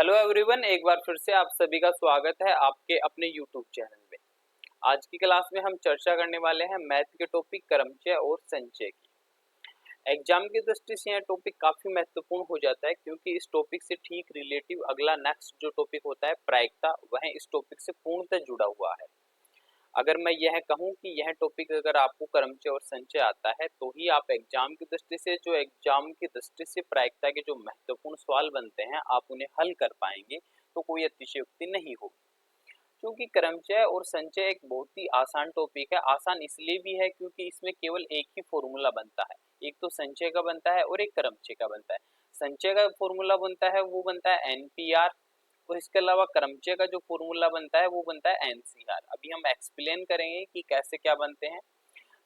Hello everyone, एक बार फिर से आप सभी का स्वागत है आपके अपने यूट्यूब चैनल में। आज की क्लास में हम चर्चा करने वाले हैं मैथ के टॉपिक क्रमचय और संचय की। एग्जाम की दृष्टि से यह टॉपिक काफी महत्वपूर्ण हो जाता है क्योंकि इस टॉपिक से ठीक रिलेटिव अगला नेक्स्ट जो टॉपिक होता है प्रायिकता, वह इस टॉपिक से पूर्णतः जुड़ा हुआ है। अगर मैं यह कहूं कि यह टॉपिक अगर आपको क्रमचय और संचय आता है तो ही आप एग्जाम की दृष्टि से प्रायिकता के जो महत्वपूर्ण सवाल बनते हैं आप उन्हें हल कर पाएंगे, तो कोई अतिशयोक्ति नहीं होगी। क्योंकि क्रमचय और संचय एक बहुत ही आसान टॉपिक है। आसान इसलिए भी है क्योंकि इसमें केवल एक ही फॉर्मूला बनता है, एक तो संचय का बनता है और एक क्रमचय का बनता है। संचय का फॉर्मूला बनता है वो बनता है एनपीआर, और इसके अलावा क्रमचय का जो फॉर्मूला बनता है वो बनता है एनसीआर। अभी हम एक्सप्लेन करेंगे कि कैसे क्या बनते हैं।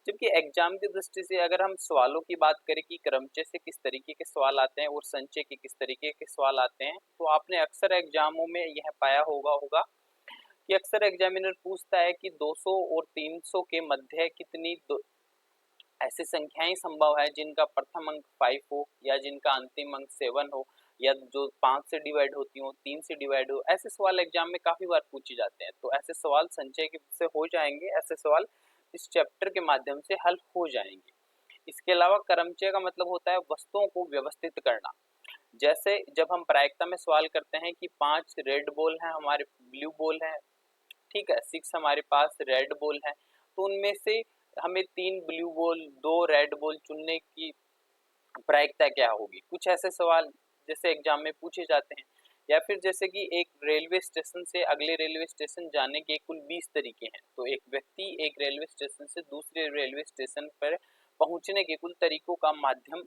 जबकि एग्जाम की दृष्टि से अगर हम सवालों की बात करें कि क्रमचय से किस तरीके के सवाल आते हैं और संचय के किस तरीके के सवाल आते हैं, तो आपने अक्सर एग्जामों में यह पाया होगा कि अक्सर एग्जामिनर पूछता है कि 200 और 300 के मध्य कितनी ऐसी संख्याएं संभव है जिनका प्रथम अंक 5 हो या जिनका अंतिम अंक 7 हो, या जो 5 से डिवाइड होती हो, 3 से डिवाइड हो। ऐसे सवाल एग्जाम में काफी बार पूछे जाते हैं, तो ऐसे सवाल संचय के से हो जाएंगे। ऐसे सवाल इस चैप्टर के माध्यम से हल हो जाएंगे। इसके अलावा क्रमचय का मतलब होता है वस्तुओं को व्यवस्थित करना। जैसे जब हम प्रायिकता में सवाल करते हैं कि 5 रेड बॉल हैं, हमारे ब्लू बॉल है, ठीक है, 6 हमारे पास रेड बॉल है, तो उनमें से हमें 3 ब्लू बॉल 2 रेड बॉल चुनने की प्रायिकता क्या होगी। कुछ ऐसे सवाल जैसे एग्जाम में पूछे जाते हैं। या फिर जैसे कि एक रेलवे स्टेशन से अगले रेलवे स्टेशन जाने के कुल 20 तरीके हैं, तो एक व्यक्ति एक रेलवे स्टेशन से दूसरे रेलवे स्टेशन पर पहुंचने के कुल तरीकों का माध्यम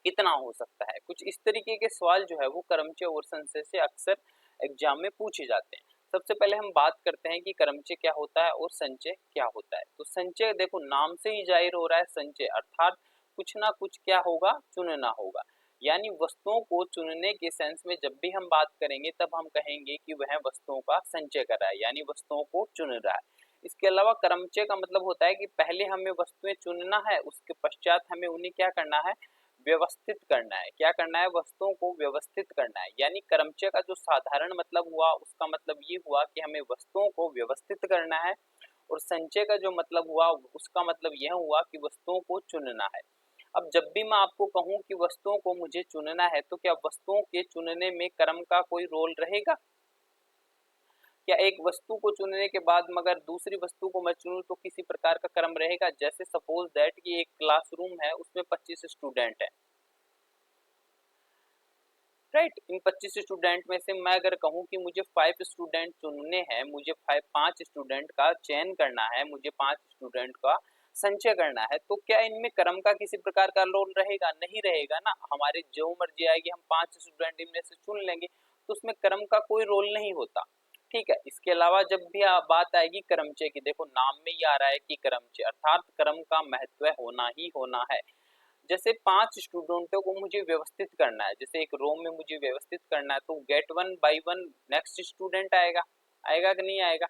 कितना हो सकता है। कुछ इस तरीके के सवाल जो है वो क्रमचय और संचय से अक्सर एग्जाम में पूछे जाते हैं। सबसे पहले हम बात करते हैं कि क्रमचय क्या होता है और संचय क्या होता है। तो संचय देखो, नाम से ही जाहिर हो रहा है, संचय अर्थात कुछ ना कुछ क्या होगा, चुनना होगा। यानी वस्तुओं को चुनने के सेंस में जब भी हम बात करेंगे तब हम कहेंगे कि वह वस्तुओं का संचय कर रहा है, यानी वस्तुओं को चुन रहा है। इसके अलावा क्रमचय का मतलब होता है कि पहले हमें वस्तुएं चुनना है, उसके पश्चात हमें उन्हें क्या करना है, व्यवस्थित करना है। क्या करना है, वस्तुओं को व्यवस्थित करना है। यानी क्रमचय का जो साधारण मतलब हुआ उसका मतलब ये हुआ कि हमें वस्तुओं को व्यवस्थित करना है, और संचय का जो मतलब हुआ उसका मतलब यह हुआ कि वस्तुओं को चुनना है। अब जब भी मैं आपको कहूं कि वस्तुओं को मुझे चुनना है, तो क्या वस्तुओं के चुनने में क्रम का कोई रोल रहेगा? क्या एक वस्तु को चुनने के बाद मगर दूसरी वस्तु को मैं चुनूं तो किसी प्रकार का क्रम रहेगा? जैसे सपोज दैट कि एक क्लासरूम है, उसमें 25 स्टूडेंट है, राइट। इन 25 स्टूडेंट में से मैं अगर कहूं कि मुझे 5 स्टूडेंट चुनने हैं, मुझे 5 स्टूडेंट का चयन करना है, मुझे 5 स्टूडेंट का संचय करना है, तो क्या इनमें क्रम का किसी प्रकार का रोल रहेगा? नहीं रहेगा ना। हमारे जो मर्जी आएगी हम 5 स्टूडेंट इनमें से चुन लेंगे, तो उसमें क्रम का कोई रोल नहीं होता। ठीक है। इसके अलावा जब भी बात आएगी क्रमचय की, देखो नाम में ही आ रहा है कि क्रमचय अर्थात क्रम का महत्व होना ही होना है। जैसे 5 स्टूडेंटों को मुझे व्यवस्थित करना है, जैसे एक रो में मुझे व्यवस्थित करना है, तो गेट 1 बाय 1 नेक्स्ट स्टूडेंट आएगा, आएगा कि नहीं आएगा?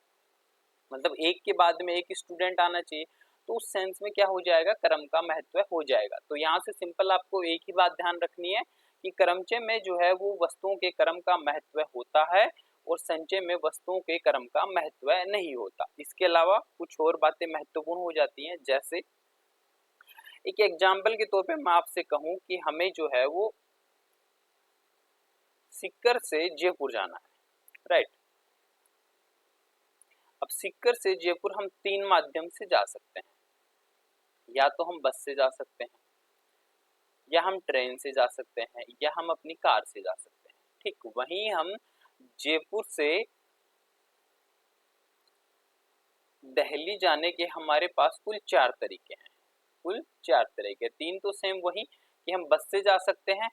मतलब एक के बाद में एक स्टूडेंट आना चाहिए, तो उस सेंस में क्या हो जाएगा, क्रम का महत्व हो जाएगा। तो यहाँ से सिंपल आपको एक ही बात ध्यान रखनी है कि क्रमचय में जो है वो वस्तुओं के क्रम का महत्व होता है, और संचय में वस्तुओं के क्रम का महत्व नहीं होता। इसके अलावा कुछ और बातें महत्वपूर्ण हो जाती हैं। जैसे एक एग्जाम्पल के तौर पे मैं आपसे कहूं कि हमें जो है वो सीकर से जयपुर जाना है, राइट। अब सीकर से जयपुर हम 3 माध्यम से जा सकते हैं। या तो हम बस से जा सकते हैं, या हम ट्रेन से जा सकते हैं, या हम अपनी कार से जा सकते हैं। ठीक वहीं हम जयपुर से दिल्ली जाने के हमारे पास कुल 4 तरीके हैं, कुल 4 तरीके। 3 तो सेम वही कि हम बस से जा सकते हैं,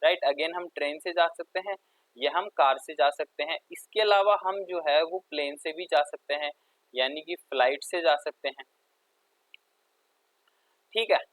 राइट, अगेन हम ट्रेन से जा सकते हैं, या हम कार से जा सकते हैं। इसके अलावा हम जो है वो प्लेन से भी जा सकते हैं, यानी कि फ्लाइट से जा सकते हैं। ठीक है,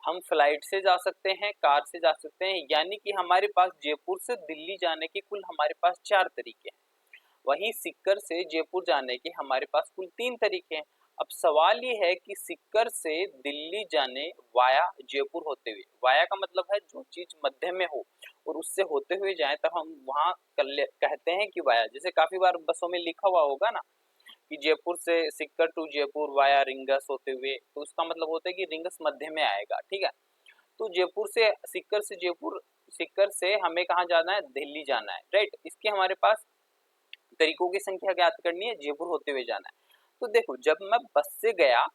हम फ्लाइट से जा सकते हैं, कार से जा सकते हैं, यानी कि हमारे पास जयपुर से दिल्ली जाने के कुल हमारे पास 4 तरीके हैं। वहीं सीकर से जयपुर जाने के हमारे पास कुल 3 तरीके हैं। अब सवाल ये है कि सीकर से दिल्ली जाने वाया जयपुर होते हुए, वाया का मतलब है जो चीज मध्य में हो और उससे होते हुए जाए तब हम वहां कहते हैं कि वाया। जैसे काफी बार बसों में लिखा हुआ होगा ना कि जयपुर से सीकर टू जयपुर वाया रिंगस होते हुए, तो उसका मतलब होता है कि रिंगस मध्य में आएगा, ठीक है। तो जयपुर से सीकर से जयपुर, सीकर से हमें कहाँ जाना है, दिल्ली जाना है, राइट। इसके हमारे पास तरीकों की संख्या ज्ञात करनी है, जयपुर होते हुए जाना है। तो देखो जब मैं बस से गया,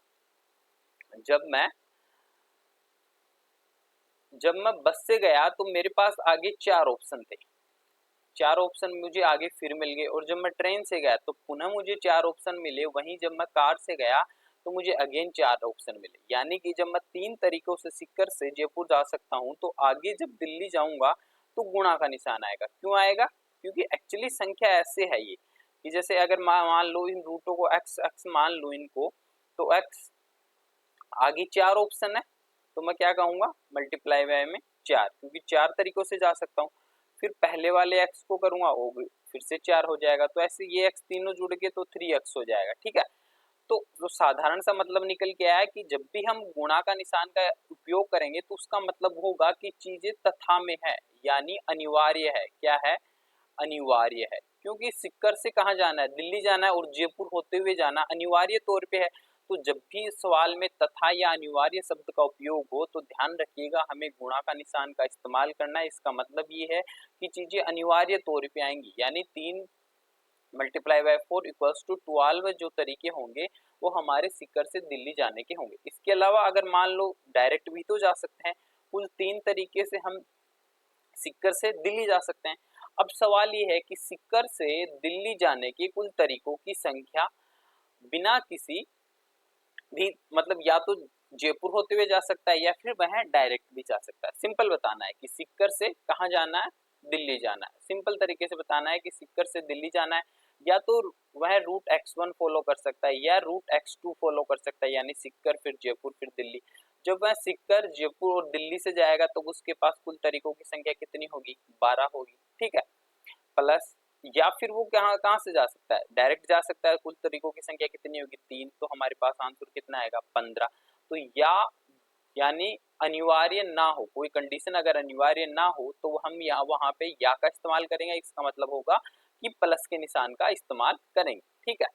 जब मैं बस से गया तो मेरे पास आगे 4 ऑप्शन थे, 4 ऑप्शन मुझे आगे फिर मिल गए। और जब मैं ट्रेन से गया तो पुनः मुझे 4 ऑप्शन मिले। वहीं जब मैं कार से गया तो मुझे अगेन 4 ऑप्शन मिले। यानी कि जब मैं 3 तरीकों से सीकर से जयपुर जा सकता हूँ, तो आगे जब दिल्ली जाऊंगा तो गुणा का निशान आएगा। क्यों आएगा? क्योंकि एक्चुअली संख्या ऐसे है ये कि जैसे अगर मान लो इन रूटों को एक्स एक्स मान लो इनको, तो एक्स आगे 4 ऑप्शन है तो मैं क्या कहूंगा, मल्टीप्लाई बाय में 4, क्योंकि 4 तरीकों से जा सकता हूँ। फिर पहले वाले x को करूंगा, वो भी फिर से 4 हो जाएगा। तो ऐसे ये x तीनों जुड़ के तो 3x हो जाएगा, ठीक है। तो जो साधारण सा मतलब निकल के आया कि जब भी हम गुणा का निशान का उपयोग करेंगे तो उसका मतलब होगा कि चीजें तथा में है, यानी अनिवार्य है। क्या है? अनिवार्य है। क्योंकि सीकर से कहाँ जाना है, दिल्ली जाना है, और जयपुर होते हुए जाना अनिवार्य तौर पे है। तो जब भी सवाल में तथा या अनिवार्य शब्द का उपयोग हो तो ध्यान रखिएगा हमें गुणा का निशान का इस्तेमाल करना है। इसका मतलब ये है कि चीजें अनिवार्य तौर पे आएंगी, यानी 3 मल्टीप्लाई बाय 4 इक्वल्स टू 12 जो तरीके होंगे वो हमारे सीकर से दिल्ली जाने के होंगे। इसके अलावा अगर मान लो डायरेक्ट भी तो जा सकते हैं, कुल 3 तरीके से हम सीकर से दिल्ली जा सकते हैं। अब सवाल ये है कि सीकर से दिल्ली जाने के कुल तरीकों की संख्या बिना किसी भी मतलब या तो जयपुर होते हुए जा सकता है या फिर वह डायरेक्ट भी जा सकता है। सिंपल बताना है कि सीकर से कहाँ जाना है, दिल्ली जाना है। सिंपल तरीके से बताना है कि सीकर से दिल्ली जाना है, या तो वह रूट x1 फॉलो कर सकता है या रूट x2 फॉलो कर सकता है, यानी सीकर फिर जयपुर फिर दिल्ली। जब वह सीकर जयपुर और दिल्ली से जाएगा तो उसके पास कुल तरीकों की संख्या कितनी होगी, 12 होगी, ठीक है। प्लस या फिर वो कहाँ कहाँ से जा सकता है, डायरेक्ट जा सकता है। कुल तरीकों की संख्या कितनी होगी, 3, तो हमारे पास आंसर कितना आएगा, 15। तो या यानी अनिवार्य ना हो, कोई कंडीशन अगर अनिवार्य ना हो तो हम यहाँ वहां पे या का इस्तेमाल करेंगे। इसका मतलब होगा कि प्लस के निशान का इस्तेमाल करेंगे, ठीक है।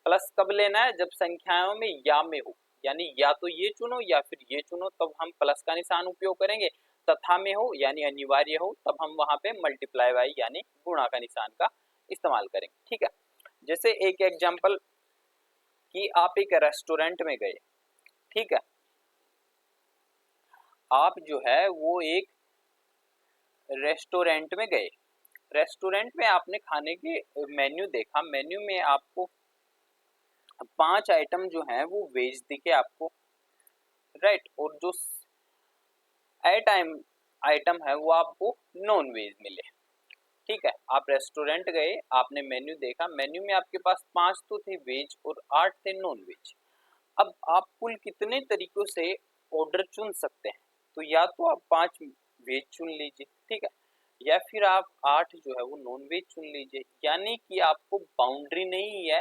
प्लस कब लेना है, जब संख्याओं में या में हो, यानी या तो ये चुनो या फिर ये चुनो, तब हम प्लस का निशान उपयोग करेंगे। तथा में हो यानी अनिवार्य हो, तब हम वहां पे मल्टीप्लाई बाई यानी गुणा का निशान का इस्तेमाल करेंगे, ठीक है। जैसे एक एग्जांपल कि आप एक रेस्टोरेंट में गए, ठीक है। आप जो है वो एक रेस्टोरेंट में गए, रेस्टोरेंट में आपने खाने के मेन्यू देखा, मेन्यू में आपको 5 आइटम जो हैं वो वेज दिखे आपको, राइट। और जो एट आइटम है वो आपको नॉन वेज मिले, ठीक है। आप रेस्टोरेंट गए, आपने मेन्यू देखा, मेन्यू में आपके पास 5 तो थे वेज और 8 थे नॉन वेज। अब आप कुल कितने तरीकों से ऑर्डर चुन सकते हैं, तो या तो आप 5 वेज चुन लीजिए, ठीक है, या फिर आप 8 जो है वो नॉन वेज चुन लीजिए। यानी कि आपको बाउंड्री नहीं है,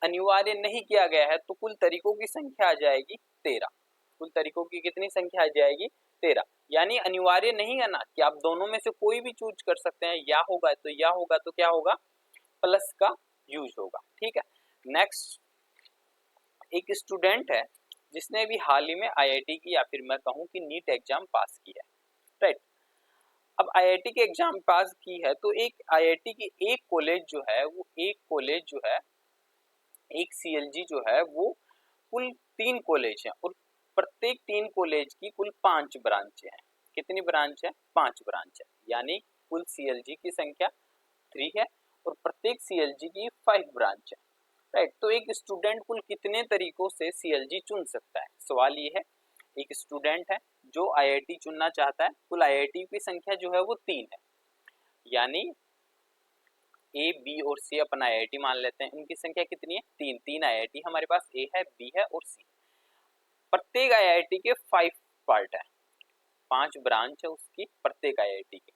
अनिवार्य नहीं किया गया है, तो कुल तरीकों की संख्या आ जाएगी 13। कुल तरीकों की कितनी संख्या आ जाएगी, 13। यानी अनिवार्य नहीं है ना कि आप दोनों में से कोई भी चूज कर सकते हैं, या होगा तो या होगा तो क्या होगा, प्लस का यूज होगा, ठीक है। नेक्स्ट, एक स्टूडेंट है जिसने भी हाल ही में आईआईटी की या फिर मैं कहूँ कि नीट एग्जाम पास की है, राइट। अब आईआईटी के एग्जाम पास की है तो एक आईआईटी की एक कॉलेज जो है वो एक कॉलेज जो है एक सीएलजी जो है वो कुल 3 कॉलेज हैं, और प्रत्येक 3 कॉलेज की कुल 5 ब्रांचें हैं। कितनी ब्रांच है, 5 ब्रांच है। यानी कुल सीएलजी की संख्या 3 है और प्रत्येक सीएलजी की 5 ब्रांच है, राइट। तो एक स्टूडेंट कुल कितने तरीकों से सीएलजी चुन सकता है, सवाल ये है। एक स्टूडेंट है जो आईआईटी चुनना चाहता है, कुल आईआईटी की संख्या जो है वो 3 है, यानी ए बी और सी अपन आईआईटी मान लेते हैं। उनकी संख्या कितनी है, 3। 3 आईआईटी हमारे पास, ए है, बी है और सी। प्रत्येक आईआईटी के 5 पार्ट है, 5 ब्रांच है उसकी प्रत्येक आईआईटी की।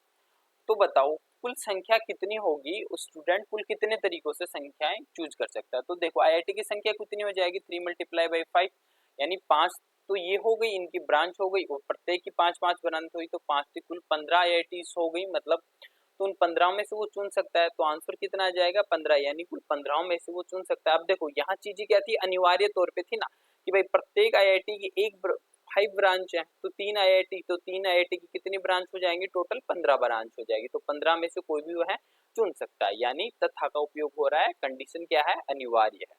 तो बताओ कुल संख्या कितनी होगी, उस स्टूडेंट कुल कितने तरीकों से संख्याएं चूज कर सकता है। तो देखो IIT की संख्या कितनी हो जाएगी 3 × 5 यानी 5 तो ये हो गई, इनकी ब्रांच हो गई और प्रत्येक की 5-5 ब्रांच हुई तो 5 की कुल 15 IITs हो गई, मतलब तो उन 15 में से वो चुन सकता है। तो आंसर कितना आ जाएगा 15, यानी कुल 15 में से वो चुन सकता है। अब देखो यहाँ चीजें क्या थी, अनिवार्य तौर पे थी ना कि भाई प्रत्येक IIT की एक 5 ब्रांच है तो 3 IIT, तो 3 IIT की कितनी ब्रांच हो जाएंगी, टोटल 15 ब्रांच हो जाएगी। तो 15 में से कोई भी वो है चुन सकता है, यानी तथा का उपयोग हो रहा है, कंडीशन क्या है, अनिवार्य है।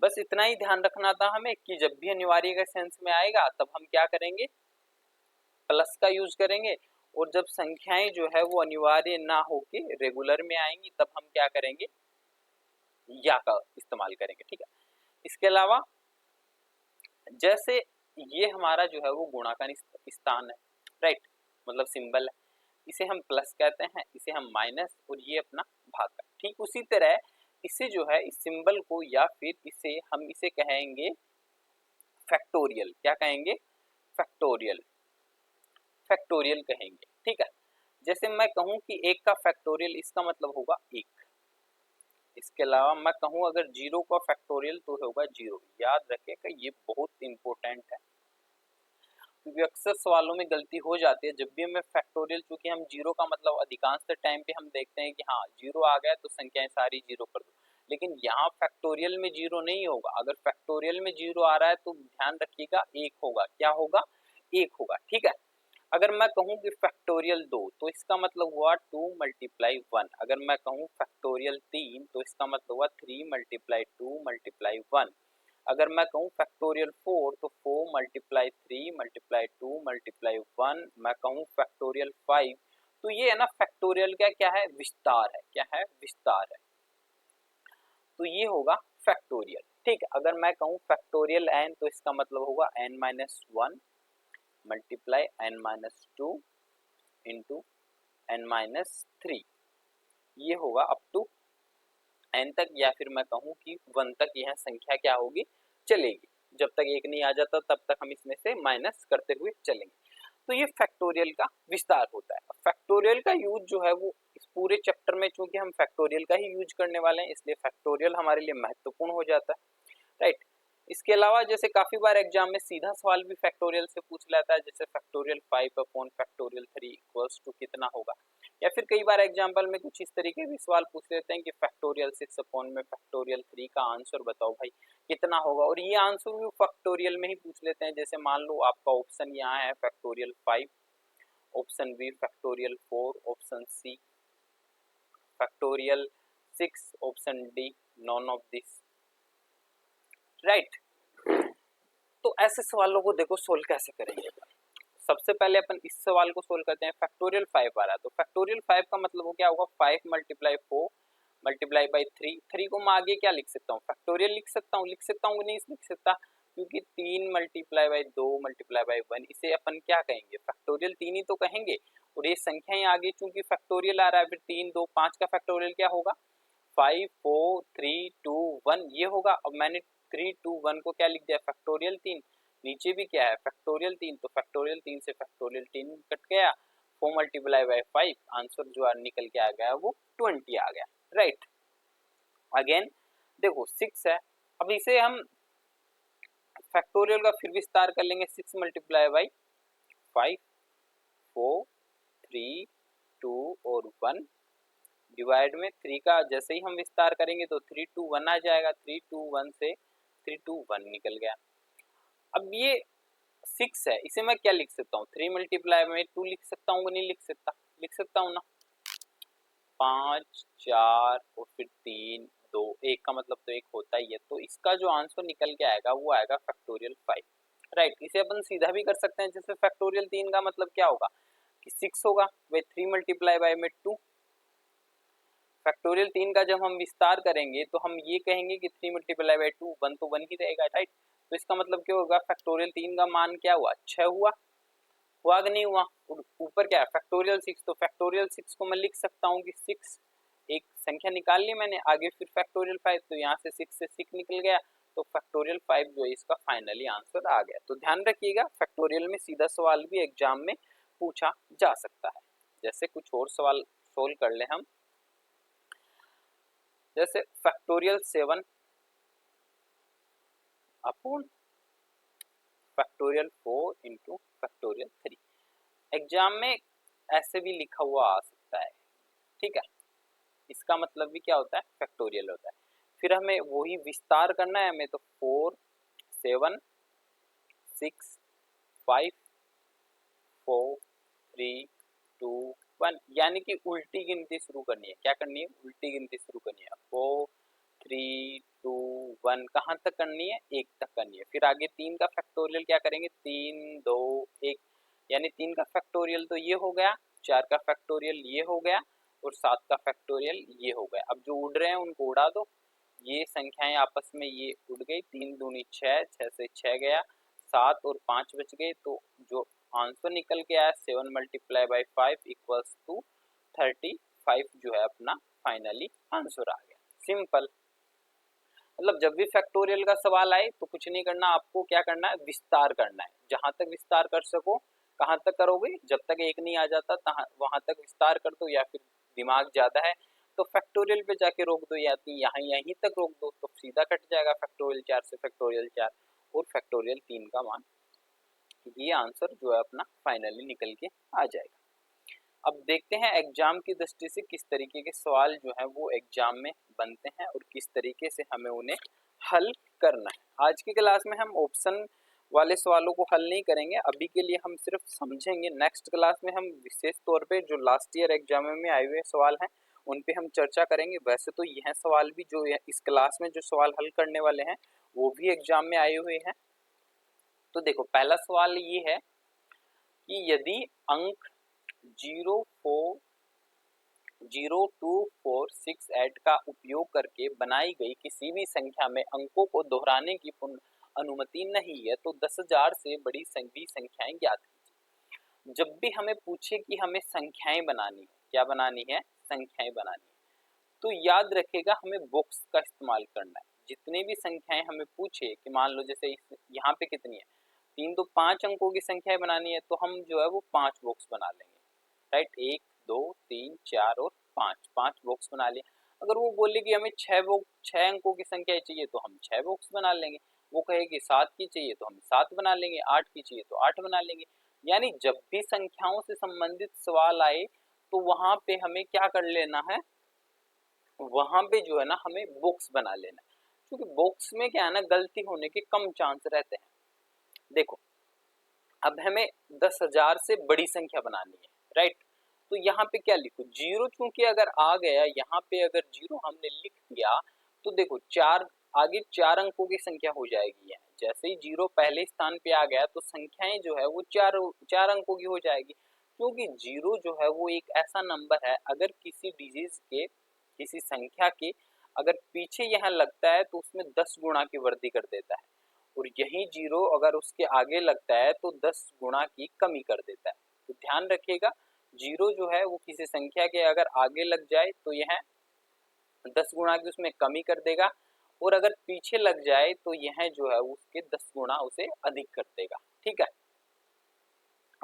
बस इतना ही ध्यान रखना था हमें कि जब भी अनिवार्य के सेंस में आएगा तब हम क्या करेंगे, प्लस का यूज करेंगे, और जब संख्याएं जो है वो अनिवार्य ना होके रेगुलर में आएंगी तब हम क्या करेंगे, या का इस्तेमाल करेंगे। ठीक है, इसके अलावा जैसे ये हमारा जो है वो गुणाकार स्थान है, राइट, मतलब सिंबल है, इसे हम प्लस कहते हैं, इसे हम माइनस, और ये अपना भाग। ठीक उसी तरह इसे जो है इस सिंबल को या फिर इसे हम इसे कहेंगे फैक्टोरियल। क्या कहेंगे, फैक्टोरियल, फैक्टोरियल कहेंगे। ठीक है, जैसे मैं कहूं कि 1 का फैक्टोरियल, इसका मतलब होगा 1। इसके अलावा मैं कहूं अगर 0 का फैक्टोरियल तो होगा 0। याद रखिएगा ये बहुत इंपॉर्टेंट है, क्योंकि अक्सर सवालों में गलती हो जाती है। जब भी हमें फैक्टोरियल, चूंकि हम 0 का मतलब अधिकांश टाइम पे हम देखते हैं कि हाँ 0 आ गया तो संख्याएं सारी 0 कर दो, लेकिन यहाँ फैक्टोरियल में 0 नहीं होगा। अगर फैक्टोरियल में 0 आ रहा है तो ध्यान रखिएगा 1 होगा। क्या होगा, 1 होगा। ठीक है, अगर मैं कहूँ कि फैक्टोरियल 2 तो इसका मतलब हुआ 2 × 1। अगर मैं कहूँ फैक्टोरियल 3 तो इसका मतलब हुआ 3 × 2 × 1। अगर मैं कहूँ फैक्टोरियल 4 तो 4 × 3 × 2 × 1। मैं कहूँ फैक्टोरियल 5 तो ये है ना फैक्टोरियल का क्या है, विस्तार है। क्या है, विस्तार है, तो ये होगा फैक्टोरियल। ठीक है, अगर मैं कहूँ फैक्टोरियल n तो इसका मतलब होगा n - 1 multiply n - 2 into n - 3। ये होगा अप टू n तक, या फिर मैं कहूँ कि 1 तक यह संख्या क्या होगी, चलेगी। जब तक 1 नहीं आ जाता तब तक हम इसमें से माइनस करते हुए चलेंगे। तो ये फैक्टोरियल का विस्तार होता है। फैक्टोरियल का यूज जो है वो इस पूरे चैप्टर में, चूंकि हम फैक्टोरियल का ही यूज करने वाले हैं, इसलिए फैक्टोरियल हमारे लिए महत्वपूर्ण हो जाता है, राइट। इसके अलावा जैसे काफी बार एग्जाम में सीधा सवाल भी फैक्टोरियल से पूछ लेता है, जैसे factorial 5 upon factorial 3 equals to कितना होगा, या फिर कई बार एग्जाम्पल में कुछ इस तरीके भी सवाल पूछ लेते हैं कि फैक्टोरियल 6 अपॉन में फैक्टोरियल 3 का आंसर बताओ भाई कितना होगा, और ये आंसर भी फैक्टोरियल में ही पूछ लेते हैं। जैसे मान लो आपका ऑप्शन यहाँ है factorial 5, option B factorial 4, option C factorial 6, option D none of this, right. तो ऐसे सवालों को देखो सोल्व कैसे करेंगे। सबसे पहले अपन इस सवाल को सोल्व करते हैं। फैक्टोरियल 5 आ रहा है तो फैक्टोरियल 5 का मतलब हो क्या होगा, 5 × 4 मल्टीप्लाई बाई 3 को मैं आगे क्या लिख सकता हूँ, फैक्टोरियल लिख सकता हूँ, नहीं लिख सकता, क्योंकि 3 × 2 × 1 इसे अपन क्या कहेंगे, फैक्टोरियल 3 ही तो कहेंगे। और ये संख्याएं आगे चूंकि फैक्टोरियल आ रहा है, फिर 3 2 5 का फैक्टोरियल क्या होगा, 5 4 3 2 1 ये होगा। अब मैंने 3 2 1 को क्या लिख दिया, फैक्टोरियल 3, नीचे भी क्या है फैक्टोरियल 3, तो फैक्टोरियल 3 से फैक्टोरियल 3 कट गया, 4 × 5 आंसर जो निकल के आ गया वो 20 आ गया, राइट। अगेन देखो 6 है, अब इसे हम फैक्टोरियल का फिर विस्तार कर लेंगे, 6 × 5 4 3 2 और 1 डिवाइड में 3 का जैसे ही हम विस्तार करेंगे तो 3 2 1 आ जाएगा, 3 2 1 से 3 2 1 निकल गया। अब ये 6 है, इसे मैं क्या लिख सकता हूँ, 3 × 2 लिख सकता हूँ, नहीं लिख सकता, लिख सकता हूँ ना, 5 4 और फिर 3 2, 1 का मतलब तो 1 होता ही है, तो इसका जो आंसर निकल के आएगा वो आएगा फैक्टोरियल 5, राइट। इसे अपन सीधा भी कर सकते हैं, जैसे फैक्टोरियल 3 का मतलब क्या होगा कि 6 होगा, भाई 3 × 2, फैक्टोरियल 3 का जब हम विस्तार करेंगे तो हम ये कहेंगे कि 3 × 2 1 तो 1 ही रहेगा, राइट। तो इसका मतलब क्या होगा, फैक्टोरियल 3 का मान क्या हुआ, 6 हुआ कि नहीं हुआ, ऊपर क्या है फैक्टोरियल 6, तो फैक्टोरियल 6 को मैं लिख सकता हूँ कि 6 एक संख्या निकाल ली मैंने, आगे फिर फैक्टोरियल 5, तो यहाँ से 6 से 6 निकल गया, तो फैक्टोरियल 5 जो है इसका फाइनली आंसर आ गया। तो ध्यान रखिएगा फैक्टोरियल में सीधा सवाल भी एग्जाम में पूछा जा सकता है। जैसे कुछ और सवाल सोल्व कर ले हम। जैसे factorial 7 upon factorial 4 into factorial 3। Exam में ऐसे भी लिखा हुआ आ सकता है, ठीक है। इसका मतलब भी क्या होता है, फैक्टोरियल होता है। फिर हमें वही विस्तार करना है हमें, तो 4 7 6 5 4 3 2 1, यानी कि उल्टी गिनती शुरू करनी है। क्या करनी है, उल्टी गिनती शुरू करनी है। 4 3 2 1 कहाँ तक करनी है, 1 तक करनी है। फिर आगे 3 का फैक्टोरियल क्या करेंगे, 3 2 1, यानी 3 का फैक्टोरियल तो ये हो गया, 4 का फैक्टोरियल ये हो गया, और 7 का फैक्टोरियल ये हो गया। अब जो उड़ रहे हैं उनको उड़ा दो, ये संख्याएं आपस में ये उड़ गई, 3 दूनी 6, 6 से 6 गया, 7 और 5 बच गए। तो जो आंसर निकल के आया 7 मल्टीप्लाई बाई 5 इक्वल्स टू 35 जो है अपना फाइनली आंसर आ गया। सिंपल। मतलब जब भी फैक्टोरियल का सवाल आए तो कुछ नहीं करना, आपको क्या करना है, विस्तार करना है। जहां तक विस्तार कर सको, कहां तक करोगे, जब तक 1 नहीं आ जाता वहां तक विस्तार कर दो, या फिर दिमाग ज्यादा है तो फैक्टोरियल पे जाके रोक दो, या यहाँ यहीं तक रोक दो, तो सीधा कट जाएगा फैक्टोरियल 4 से फैक्टोरियल 4 और फैक्टोरियल 3 का मान। ये आंसर जो है अपना फाइनली निकल के आ जाएगा। अब देखते हैं एग्जाम की दृष्टि से किस तरीके के सवाल जो है वो एग्जाम में बनते हैं और किस तरीके से हमें उन्हें हल करना है। आज की क्लास में हम ऑप्शन वाले सवालों को हल नहीं करेंगे, अभी के लिए हम सिर्फ समझेंगे। नेक्स्ट क्लास में हम विशेष तौर पे जो लास्ट ईयर एग्जाम में आए हुए सवाल हैं उन पे हम चर्चा करेंगे। वैसे तो यह सवाल भी जो इस क्लास में जो सवाल हल करने वाले हैं वो भी एग्जाम में आए हुए हैं। तो देखो, पहला सवाल ये है कि यदि अंक 0.248 का उपयोग करके बनाई गई किसी भी संख्या में अंकों को दोहराने की अनुमति नहीं है तो 10,000 से बड़ी सभी संख्याएं ज्ञात कीजिए। जब भी हमें पूछे कि हमें संख्याएं बनानी है, क्या बनानी है, संख्याएं बनानी है, तो याद रखेगा हमें बॉक्स का इस्तेमाल करना है। जितने भी संख्याएं हमें पूछे कि मान लो जैसे यहाँ पे कितनी है, 3 तो 5 अंकों की संख्याएं बनानी है, तो हम जो है वो 5 बॉक्स बना लेंगे, राइट। 1 2 3 4 और 5 बॉक्स बना लिए। अगर वो बोले कि हमें 6 अंकों की संख्या चाहिए तो हम 6 बॉक्स बना लेंगे। वो कहेगी 7 की चाहिए तो हम 7 बना लेंगे, 8 की चाहिए तो 8 बना लेंगे। यानी जब भी संख्याओं से संबंधित सवाल आए तो वहां पे हमें क्या कर लेना है, वहां पे जो है ना हमें बॉक्स बना लेना है, क्योंकि बॉक्स में क्या है ना, गलती होने के कम चांस रहते हैं। देखो, अब हमें 10,000 से बड़ी संख्या बनानी है, राइट। तो यहाँ पे क्या लिखो, जीरो, चूंकि अगर आ गया यहाँ पे, अगर जीरो हमने लिख दिया तो देखो चार आगे 4 अंकों की संख्या हो जाएगी। यहाँ जैसे ही जीरो पहले स्थान पे आ गया तो संख्याएं जो है वो 4 अंकों की हो जाएगी, क्योंकि जीरो जो है वो एक ऐसा नंबर है, अगर किसी डिजिट के, किसी संख्या के अगर पीछे यहाँ लगता है तो उसमें 10 गुणा की वृद्धि कर देता है, और यही जीरो अगर उसके आगे लगता है तो 10 गुणा की कमी कर देता है। तो ध्यान रखिएगा, जीरो जो है वो किसी संख्या के अगर आगे लग जाए तो यह 10 गुणा की उसमें कमी कर देगा, और अगर पीछे लग जाए तो यह जो है उसके 10 गुणा उसे अधिक कर देगा, ठीक है।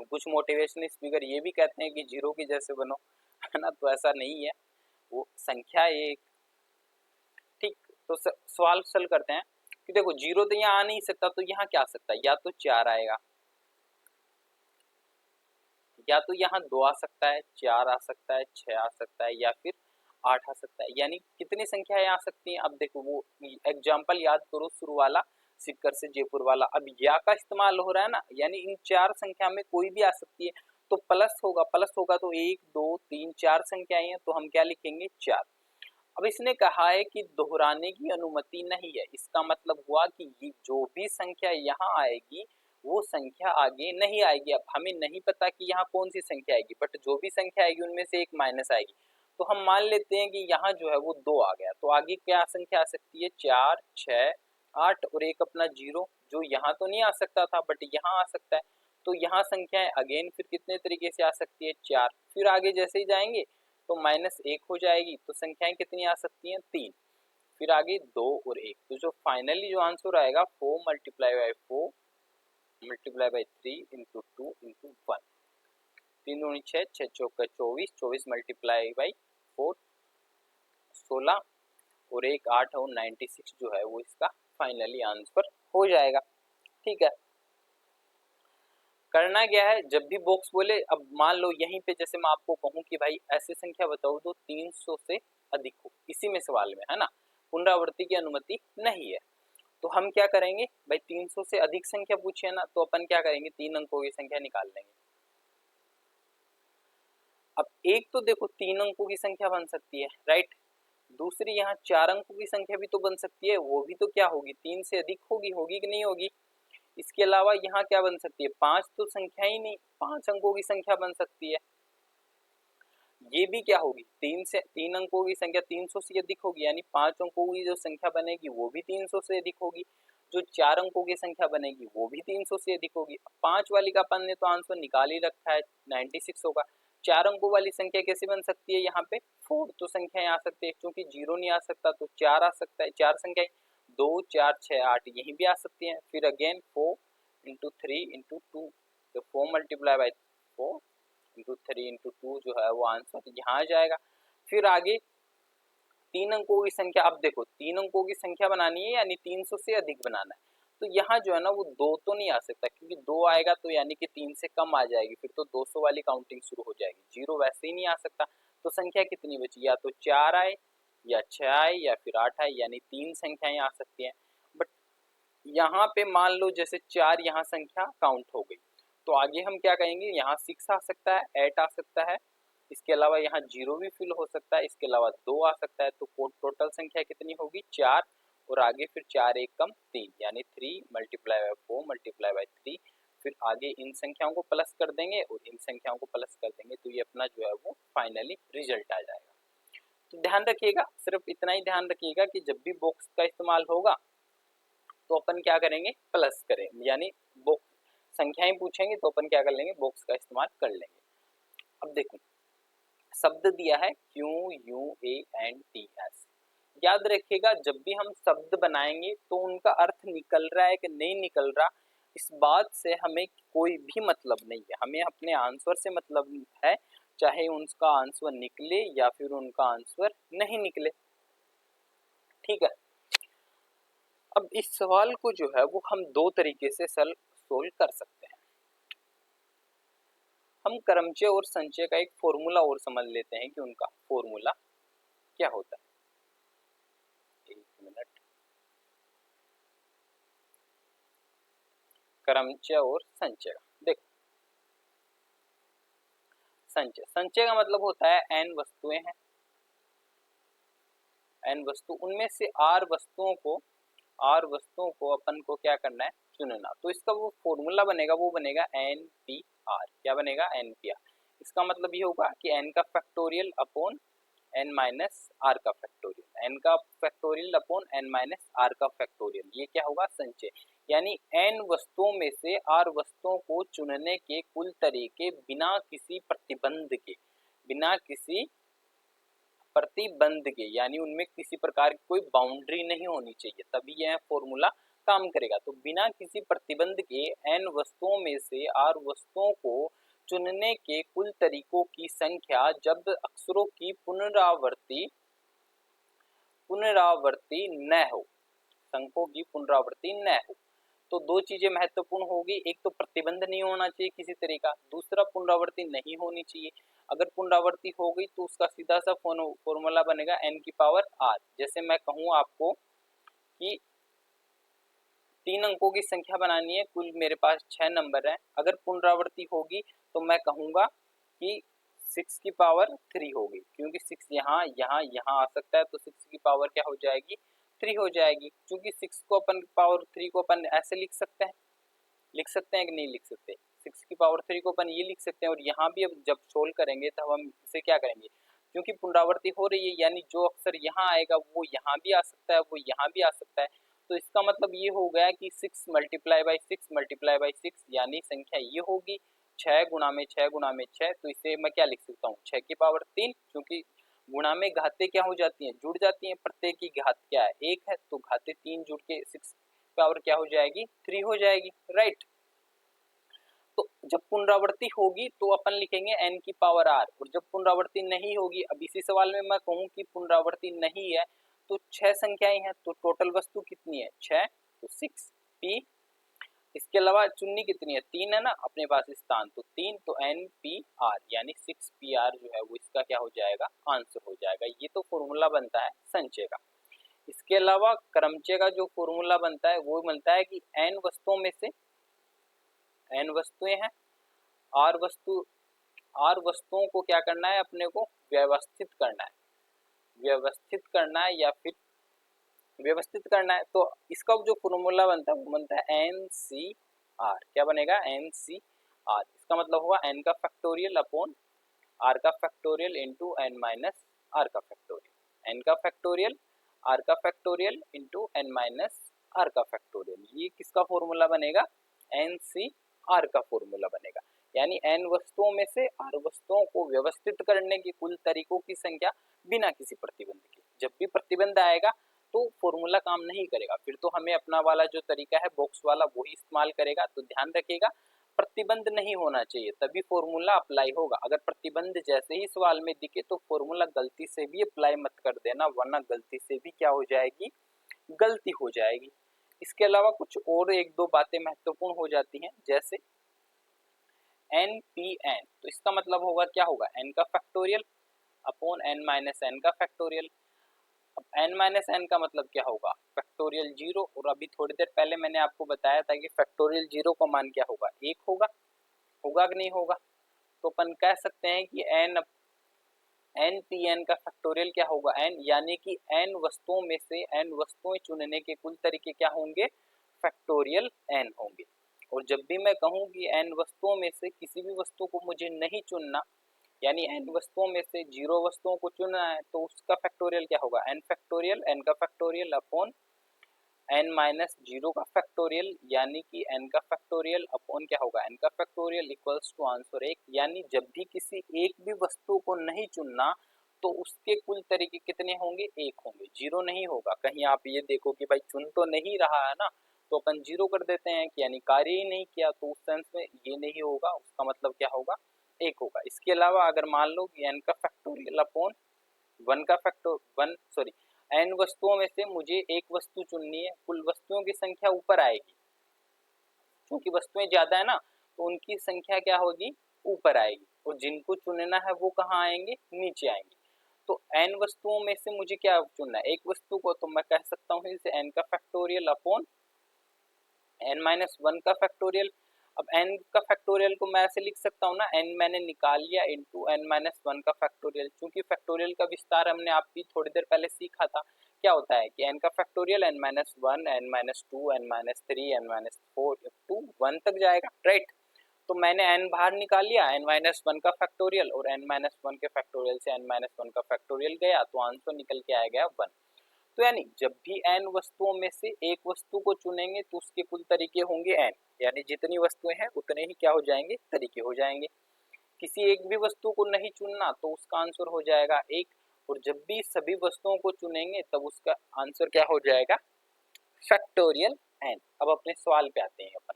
कुछ मोटिवेशनल स्पीकर ये भी कहते हैं कि जीरो की जैसे बनो, है ना, तो ऐसा नहीं है, वो संख्या एक, ठीक। तो सवाल सल करते हैं कि देखो जीरो तो यहाँ आ नहीं सकता, तो यहाँ क्या आ सकता है, या तो 4 आएगा, या तो यहाँ 2 आ सकता है, 4 आ सकता है, 6 आ सकता है, या फिर 8 आ सकता है। यानी कितनी संख्याएं आ सकती हैं। अब देखो वो एग्जाम्पल याद करो, शुरू वाला सिक्कर से जयपुर वाला, अब या का इस्तेमाल हो रहा है ना, यानी इन 4 संख्या में कोई भी आ सकती है, तो प्लस होगा तो 1 2 3 4 संख्याएं हैं, तो हम क्या लिखेंगे, 4। अब इसने कहा है कि दोहराने की अनुमति नहीं है, इसका मतलब हुआ कि ये जो भी संख्या यहाँ आएगी वो संख्या आगे नहीं आएगी। अब हमें नहीं पता कि यहाँ कौन सी संख्या आएगी, बट जो भी संख्या आएगी उनमें से एक माइनस आएगी। तो हम मान लेते हैं कि यहाँ जो है वो 2 आ गया, तो आगे क्या संख्या आ सकती है, 4 6 8 और एक अपना जीरो, जो यहाँ तो नहीं आ सकता था बट यहाँ आ सकता है। तो यहाँ संख्याएं अगेन फिर कितने तरीके से आ सकती है, 4। फिर आगे जैसे ही जाएंगे तो -1 हो जाएगी, तो संख्याएं कितनी आ सकती हैं, 3। फिर आगे 2 और 1, तो जो फाइनली जो आंसर आएगा 4 multiply by 4 multiply by 3 into 2 into 1। 3 दूनी 6, 6 चौका 24, 24 मल्टीप्लाई बाई 4 16 और 1 8 और 96 जो है वो इसका फाइनली आंसर हो जाएगा। ठीक है, करना क्या है, जब भी बॉक्स बोले, अब मान लो यहीं पे जैसे मैं आपको कहूं कि भाई ऐसी संख्या बताओ जो 300 से अधिक हो, इसी में सवाल में है ना, पुनरावृत्ति की अनुमति नहीं है, तो हम क्या करेंगे भाई, 300 से अधिक संख्या पूछी है ना, तो अपन क्या करेंगे, 3 अंकों की संख्या निकाल लेंगे। अब एक तो देखो 3 अंकों की संख्या बन सकती है, राइट, दूसरी यहाँ 4 अंकों की संख्या भी तो बन सकती है, वो भी तो क्या होगी, 3 से अधिक होगी, होगी कि नहीं होगी। इसके अलावा यहाँ क्या बन सकती है, 5 तो संख्या ही नहीं, 5 अंकों की संख्या बन सकती है। ये भी क्या होगी, 3 अंकों की संख्या 300 से अधिक होगी, यानी 5 अंकों की जो संख्या बनेगी वो भी 300 से अधिक होगी, जो 4 अंकों की संख्या बनेगी वो भी 300 से अधिक होगी। 5 वाली का अपन ने तो आंसर निकाल ही रखा है, 96 होगा। 4 अंकों वाली संख्या कैसे बन सकती है, यहाँ पे 4 तो संख्या आ सकती है, क्योंकि 0 नहीं आ सकता तो 4 आ सकता है, 4 संख्या 2 4 6 8 यही भी आ सकती है। फिर अगेन 4 इंटू 3 इंटू 2, तो 4 मल्टीप्लाई बाई 4 इंटू 3 इंटू 2 जो है वो आंसर यहाँ आ जाएगा। फिर आगे 3 अंकों की संख्या, अब देखो 3 अंकों की संख्या बनानी है यानी 300 से अधिक बनाना है, तो यहाँ जो है ना वो 2 तो नहीं आ सकता, क्योंकि 2 आएगा तो यानी कि 3 से कम आ जाएगी, फिर तो 200 वाली काउंटिंग शुरू हो जाएगी, 0 वैसे ही नहीं आ सकता। तो संख्या कितनी बची, या तो 4 आए या 6 आए या फिर 8 आए, यानी 3 संख्याएं आ सकती हैं। बट यहाँ पे मान लो जैसे 4 यहाँ संख्या काउंट हो गई, तो आगे हम क्या कहेंगे, यहाँ 6 आ सकता है, 8 आ सकता है, इसके अलावा यहाँ 0 भी फिल हो सकता है, इसके अलावा 2 आ सकता है, तो टोटल संख्या कितनी होगी 4, और आगे फिर 4 1 कम 3, यानी 3 मल्टीप्लाई बाई 4 मल्टीप्लाई बाई 3, फिर आगे इन संख्याओं को प्लस कर देंगे और इन संख्याओं को प्लस कर देंगे, तो ये अपना जो है वो फाइनली रिजल्ट आ जाएगा। तो ध्यान रखिएगा, सिर्फ इतना ही ध्यान रखिएगा कि जब भी बॉक्स का इस्तेमाल होगा तो अपन क्या करेंगे, प्लस करें, यानी बॉक्स संख्याएं पूछेंगे तो अपन क्या कर लेंगे, बॉक्स का इस्तेमाल कर लेंगे। अब देखो शब्द दिया है QUANTS, याद रखिएगा जब भी हम शब्द बनाएंगे तो उनका अर्थ निकल रहा है कि नहीं निकल रहा, इस बात से हमें कोई भी मतलब नहीं है, हमें अपने आंसर से मतलब है, चाहे उनका आंसर निकले या फिर उनका आंसर नहीं निकले। ठीक है, अब इस सवाल को जो है वो हम 2 तरीके से सोल्व कर सकते हैं। हम क्रमचय और संचय का एक फॉर्मूला और समझ लेते हैं कि उनका फॉर्मूला क्या होता है। एक मिनट, क्रमचय और संचय, देखो संचय का मतलब होता है n वस्तुएं हैं, n वस्तु, उनमें से r वस्तुओं को अपन को क्या करना है, चुनना, तो इसका वो फॉर्मूला बनेगा, वो बनेगा NPR। क्या बनेगा, NPR। इसका मतलब ये होगा कि n का factorial upon n minus r का फैक्टोरियल, n का factorial upon n minus r का फैक्टोरियल, ये क्या होगा, संचय। यानी n वस्तुओं में से r वस्तुओं को चुनने के कुल तरीके बिना किसी प्रतिबंध के, बिना किसी प्रतिबंध के, यानी उनमें किसी प्रकार की कोई बाउंड्री नहीं होनी चाहिए, तभी यह फॉर्मूला काम करेगा। तो बिना किसी प्रतिबंध के n वस्तुओं में से r वस्तुओं को चुनने के कुल तरीकों की संख्या जब अक्षरों की पुनरावृत्ति न हो, संख्यों की पुनरावृत्ति न हो, तो 2 चीजें महत्वपूर्ण होगी, एक तो प्रतिबंध नहीं होना चाहिए किसी तरह का, दूसरा पुनरावृत्ति नहीं होनी चाहिए। अगर पुनरावृत्ति हो गई तो उसका सीधा सा फॉर्मूला बनेगा n की पावर r। जैसे मैं कहूँ आपको कि 3 अंकों की संख्या बनानी है, कुल मेरे पास 6 नंबर है, अगर पुनरावृत्ति होगी तो मैं कहूँगा कि 6 की पावर 3 होगी, क्योंकि 6 यहाँ यहाँ यहाँ आ सकता है, तो 6 की पावर क्या हो जाएगी, 3 हो जाएगी। क्योंकि 6 को अपन पावर 3 को अपन ऐसे लिख सकते हैं कि नहीं लिख सकते, 6 की पावर 3 को अपन ये लिख सकते हैं, और यहाँ भी अब जब सोल्व करेंगे तब हम इसे क्या करेंगे, क्योंकि पुनरावृत्ति हो रही है, यानी जो अक्षर यहाँ आएगा वो यहाँ भी आ सकता है, वो यहाँ भी आ सकता है, तो इसका मतलब ये हो गया कि 6 मल्टीप्लाई बाई 6 मल्टीप्लाई बाई 6, यानी संख्या ये होगी 6 गुणा में 6 गुणा में 6, तो इसे मैं क्या लिख सकता हूँ, 6 की पावर 3, क्योंकि गुणा में घाते क्या हो जाती हैं, जुड़ जाती हैं, प्रत्येक की घात क्या है, 1 है, तो घाते 3 जुड़ के 6 पावर क्या हो जाएगी, 3 हो जाएगी, राइट। तो जब पुनरावृत्ति होगी तो अपन लिखेंगे n की पावर r, और जब पुनरावृत्ति नहीं होगी, अब इसी सवाल में मैं कहूँ कि पुनरावृत्ति नहीं है तो 6 संख्याएं हैं, तो टोटल वस्तु कितनी है 6, तो 6p। इसके अलावा चुन्नी कितनी है 3 है ना अपने पास स्थान, तो 3, तो npr यानी 6pr जो है वो इसका क्या हो जाएगा आंसर हो जाएगा। ये तो फॉर्मूला बनता है संचय का। इसके अलावा क्रमचय का जो फॉर्मूला बनता है वो बनता है कि n वस्तुओं में से n वस्तुएं हैं, r वस्तुओं को क्या करना है अपने को व्यवस्थित करना है, व्यवस्थित करना है या फिर व्यवस्थित करना है। तो इसका जो फॉर्मूला बनता है वो बनता है NCR। क्या बनेगा NCR, इसका मतलब होगा n का फैक्टोरियल अपॉन r का factorial into n minus r का फैक्टोरियल, n का फैक्टोरियल r का factorial into n minus r का फैक्टोरियल। ये किसका फॉर्मूला बनेगा NCR का फॉर्मूला बनेगा। यानी n वस्तुओं में से r वस्तुओं को व्यवस्थित करने की कुल तरीकों की संख्या बिना किसी प्रतिबंध के। जब भी प्रतिबंध आएगा तो फॉर्मूला काम नहीं करेगा, फिर तो हमें अपना वाला जो तरीका है बॉक्स वाला वही इस्तेमाल करेगा। तो ध्यान रखिएगा प्रतिबंध नहीं होना चाहिए तभी फॉर्मूला अप्लाई होगा। अगर प्रतिबंध जैसे ही सवाल में दिखे तो फॉर्मूला गलती से भी अप्लाई मत कर देना, वरना गलती से भी क्या हो जाएगी गलती हो जाएगी। इसके अलावा कुछ और एक दो बातें महत्वपूर्ण हो जाती हैं, जैसे NPN, तो इसका मतलब होगा क्या होगा n का factorial upon n minus n का फैक्टोरियल। अब n माइनस n का मतलब क्या होगा फैक्टोरियल 0, और अभी थोड़ी देर पहले मैंने आपको बताया था कि फैक्टोरियल 0 का मान क्या होगा 1 होगा, होगा कि नहीं होगा। तो अपन कह सकते हैं कि NPN का फैक्टोरियल क्या होगा n, यानी कि n वस्तुओं में से n वस्तुएं चुनने के कुल तरीके क्या होंगे फैक्टोरियल n होंगे। और जब भी मैं कहूँ कि n वस्तुओं में से किसी भी वस्तु को मुझे नहीं चुनना, यानी n वस्तुओं में से 0 वस्तुओं को चुनना है, तो उसका फैक्टोरियल क्या होगा n फैक्टोरियल, n का फैक्टोरियल अपॉन n माइनस 0 का फैक्टोरियल, यानी कि n का फैक्टोरियल अपॉन क्या होगा n का फैक्टोरियल इक्वल्स टू आंसर 1। यानी जब भी किसी एक भी वस्तु को नहीं चुनना तो उसके कुल तरीके कितने होंगे 1 होंगे, 0 नहीं होगा। कहीं आप ये देखो कि भाई चुन तो नहीं रहा है ना, तो अपन 0 कर देते हैं कि यानी कार्य ही नहीं किया, तो उस सेंस में ये नहीं होगा, उसका मतलब क्या होगा 1 होगा। इसके अलावा अगर मान लो कि n का फैक्टोरियल अपॉन 1 का फैक्टोरियल n वस्तुओं में से मुझे एक वस्तु चुननी है, कुल वस्तुओं की संख्या ऊपर आएगी, क्योंकि वस्तुएं ज्यादा है ना तो उनकी संख्या क्या होगी ऊपर आएगी, और जिनको चुनना है वो कहाँ आएंगे नीचे आएंगे। तो n वस्तुओं में से मुझे क्या चुनना है एक वस्तु को, तो मैं कह सकता हूँ इसे n का फैक्टोरियल अपॉन n माइनस 1 का फैक्टोरियल। अब n का फैक्टोरियल को मैं ऐसे लिख सकता हूँ ना, n मैंने निकाल लिया इंटू n माइनस 1 का फैक्टोरियल। चूंकि फैक्टोरियल का विस्तार हमने आपकी थोड़ी देर पहले सीखा था, क्या होता है कि n का factorial n minus 1, n minus 2, n minus 3, n minus 4 up to 1 तक जाएगा, राइट। तो मैंने n बाहर निकाल लिया n माइनस 1 का फैक्टोरियल, और n माइनस 1 के फैक्टोरियल से n माइनस 1 का फैक्टोरियल गया, तो आंसर निकल के आया 1। तो यानी जब भी n वस्तुओं में से एक वस्तु को चुनेंगे तो उसके कुल तरीके होंगे n, यानी जितनी वस्तुएं हैं उतने ही क्या हो जाएंगे तरीके हो जाएंगे। किसी एक भी वस्तु को नहीं चुनना तो उसका आंसर हो जाएगा 1, और जब भी सभी वस्तुओं को चुनेंगे तब उसका आंसर क्या हो जाएगा फैक्टोरियल n। अब अपने सवाल पे आते हैं अपन।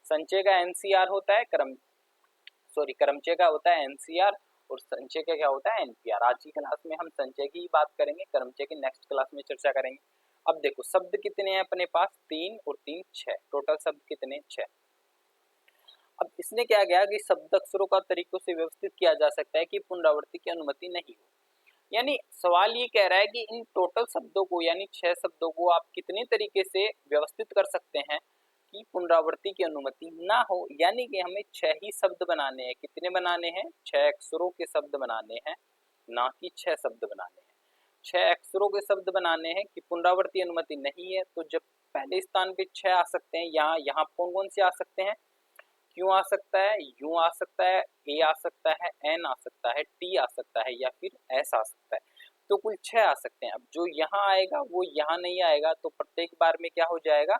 संचय का NCR होता है क्रमचय का होता है NCR, और संचय का क्या होता है NPR। आज की क्लास में हम संचय की बात करेंगे, क्रमचय की नेक्स्ट क्लास में चर्चा करेंगे। अब देखो शब्द कितने हैं अपने पास 3 और 3 6, टोटल शब्द कितने 6। अब इसने क्या किया कि शब्द अक्षरों का तरीकों से व्यवस्थित किया जा सकता है कि पुनरावृत्ति की अनुमति नहीं हो। यानी सवाल ये कह रहा है कि इन टोटल शब्दों को यानी 6 शब्दों को आप कितने तरीके से व्यवस्थित कर सकते हैं कि पुनरावृत्ति की अनुमति ना हो। यानी कि हमें 6 ही शब्द बनाने हैं। कितने बनाने हैं 6 अक्षरों के शब्द बनाने हैं, ना कि 6 शब्द बनाने हैं। 6 अक्षरों के शब्द बनाने हैं कि पुनरावृत्ति अनुमति नहीं है, तो जब पहले स्थान पे 6 आ सकते हैं, यहाँ कौन कौन से आ सकते हैं क्यों आ सकता है यू आ सकता है, ए आ सकता है, एन आ सकता है, टी आ सकता है, या फिर एस आ सकता है। तो कुल 6 आ सकते हैं। अब जो यहाँ आएगा वो यहाँ नहीं आएगा, तो प्रत्येक बार में क्या हो जाएगा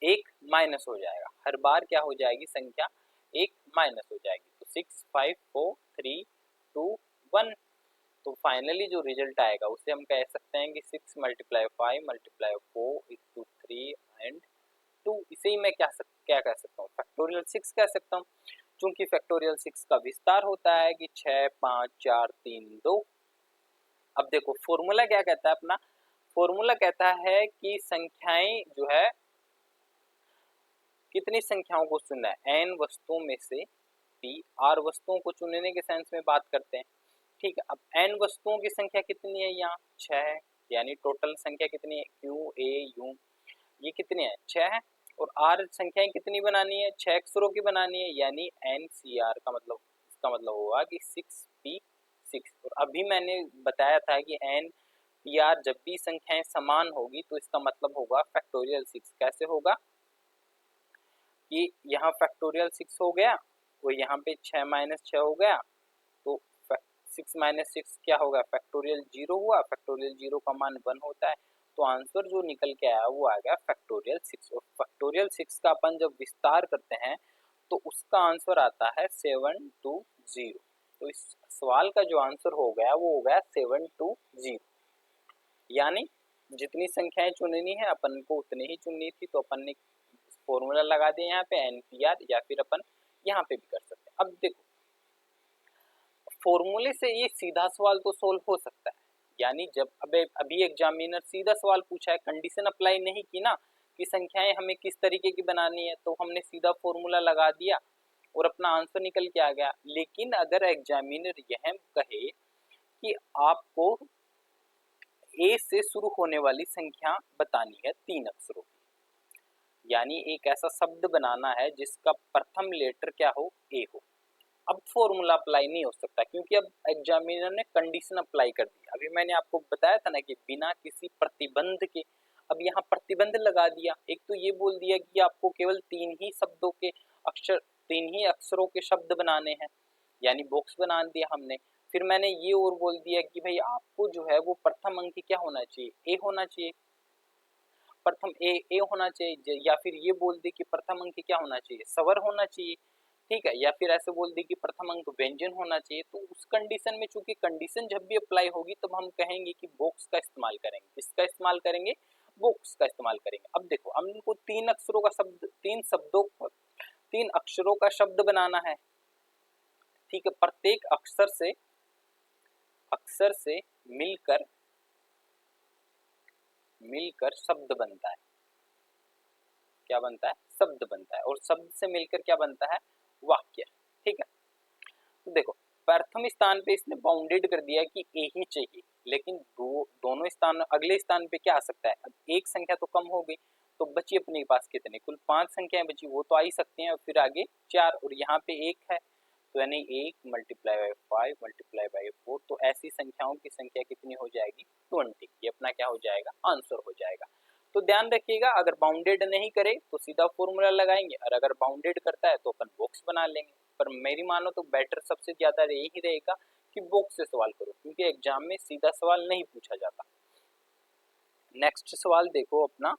1 माइनस हो जाएगा। हर बार क्या हो जाएगी संख्या 1 माइनस हो जाएगी। तो 6 5 4 3 2 1। तो फाइनली जो रिजल्ट आएगा उसे हम कह सकते हैं कि 6 × 5 × 4 = 3 एंड 2। इसे ही मैं क्या क्या कह सकता हूँ, फैक्टोरियल 6 कह सकता हूँ, क्योंकि फैक्टोरियल 6 का विस्तार होता है कि 6 5 4 3 2। अब देखो फॉर्मूला क्या कहता है अपना, फॉर्मूला कहता है कि संख्याएं जो है कितनी संख्याओं को चुनना है, n वस्तुओं में से p, r वस्तुओं को चुनने के सेंस में बात करते हैं। ठीक है, अब n वस्तुओं की संख्या कितनी है, यहाँ 6 है, यानी टोटल संख्या कितनी है, q a u, ये कितनी है 6 है, और r संख्याएं कितनी बनानी है, 6 अक्षरों की बनानी है, यानी NCR का मतलब, इसका मतलब होगा कि 6p6। और अभी मैंने बताया था कि NPR जब भी संख्याएं समान होगी तो इसका मतलब होगा फैक्टोरियल 6। कैसे होगा कि यहाँ फैक्टोरियल 6 हो गया और यहाँ पे 6 माइनस 6 हो गया, तो 6 माइनस 6 क्या होगा, फैक्टोरियल 0 हुआ, फैक्टोरियल 0 का मान 1 होता है, तो आंसर जो निकल के आया वो आ गया फैक्टोरियल 6। और फैक्टोरियल 6 का अपन जब विस्तार करते हैं तो उसका आंसर आता है 720। तो इस सवाल का जो आंसर हो गया वो हो गया 720, यानी जितनी संख्याएं चुननी है अपन को उतनी ही चुननी थी, तो अपन ने फॉर्मूला लगा दिया यहाँ पे NPR, या फिर अपन यहाँ पे भी कर सकते हैं। अब देखो फॉर्मूले से ये सीधा सवाल तो सोल्व हो सकता है, यानी जब अभी एग्जामिनर सीधा सवाल पूछा है, कंडीशन अप्लाई नहीं की ना कि संख्याएं हमें किस तरीके की बनानी है, तो हमने सीधा फॉर्मूला लगा दिया और अपना आंसर निकल के आ गया। लेकिन अगर एग्जामिनर यह कहे कि आपको ए से शुरू होने वाली संख्या बतानी है 3 अक्षरों की, यानी एक ऐसा शब्द बनाना है जिसका प्रथम लेटर क्या हो, ए हो, अब फॉर्मूला अप्लाई नहीं हो सकता, क्योंकि अब एग्जामिनर ने कंडीशन अप्लाई कर दी। अभी मैंने आपको बताया था ना कि बिना किसी प्रतिबंध के, अब यहाँ प्रतिबंध लगा दिया। एक तो ये बोल दिया कि आपको केवल 3 ही शब्दों के अक्षर, 3 ही अक्षरों के शब्द बनाने हैं, यानी बॉक्स बना दिया हमने। फिर मैंने ये और बोल दिया कि भाई आपको जो है वो प्रथम अंक क्या होना चाहिए, ए होना चाहिए, प्रथम ए होना चाहिए, या फिर ये बोल दी कि प्रथम अंक क्या होना चाहिए, स्वर होना चाहिए। ठीक है, या फिर ऐसे बोल दी कि प्रथम अंक व्यंजन होना चाहिए। तो उस कंडीशन में, चूंकि कंडीशन जब भी अप्लाई होगी तब हम कहेंगे कि बॉक्स का इस्तेमाल करेंगे। किसका इस्तेमाल करेंगे, बॉक्स का इस्तेमाल करेंगे। अब देखो हमको 3 अक्षरों का शब्द, 3 अक्षरों का शब्द बनाना है। ठीक है, प्रत्येक अक्षर से मिलकर शब्द बनता है। क्या बनता है, शब्द बनता है, और शब्द से मिलकर क्या बनता है, वाक्य। ठीक है, तो देखो प्रथम स्थान पे इसने बाउंडेड कर दिया कि ए ही चाहिए, लेकिन दोनों स्थान, अगले स्थान पे क्या आ सकता है, अब एक संख्या तो कम हो गई, तो बची अपने पास कितने, कुल 5 संख्याएं बची, वो तो आ ही सकती हैं, और फिर आगे 4, और यहाँ पे 1 है, तो यानी 1 मल्टीप्लाई बाई 5 मल्टीप्लाई बाई 4, तो ऐसी संख्याओं की संख्या कितनी हो जाएगी, 20। ये अपना क्या हो जाएगा, आंसर हो जाएगा। तो ध्यान रखिएगा, अगर बाउंडेड नहीं करे तो सीधा फॉर्मूला लगाएंगे, और अगर बाउंडेड करता है तो अपन बॉक्स बना लेंगे। पर मेरी मानो तो बेटर सबसे ज्यादा यही रहेगा कि बॉक्स से सवाल करो, क्योंकि एग्जाम में सीधा सवाल नहीं पूछा जाता। नेक्स्ट सवाल देखो अपना,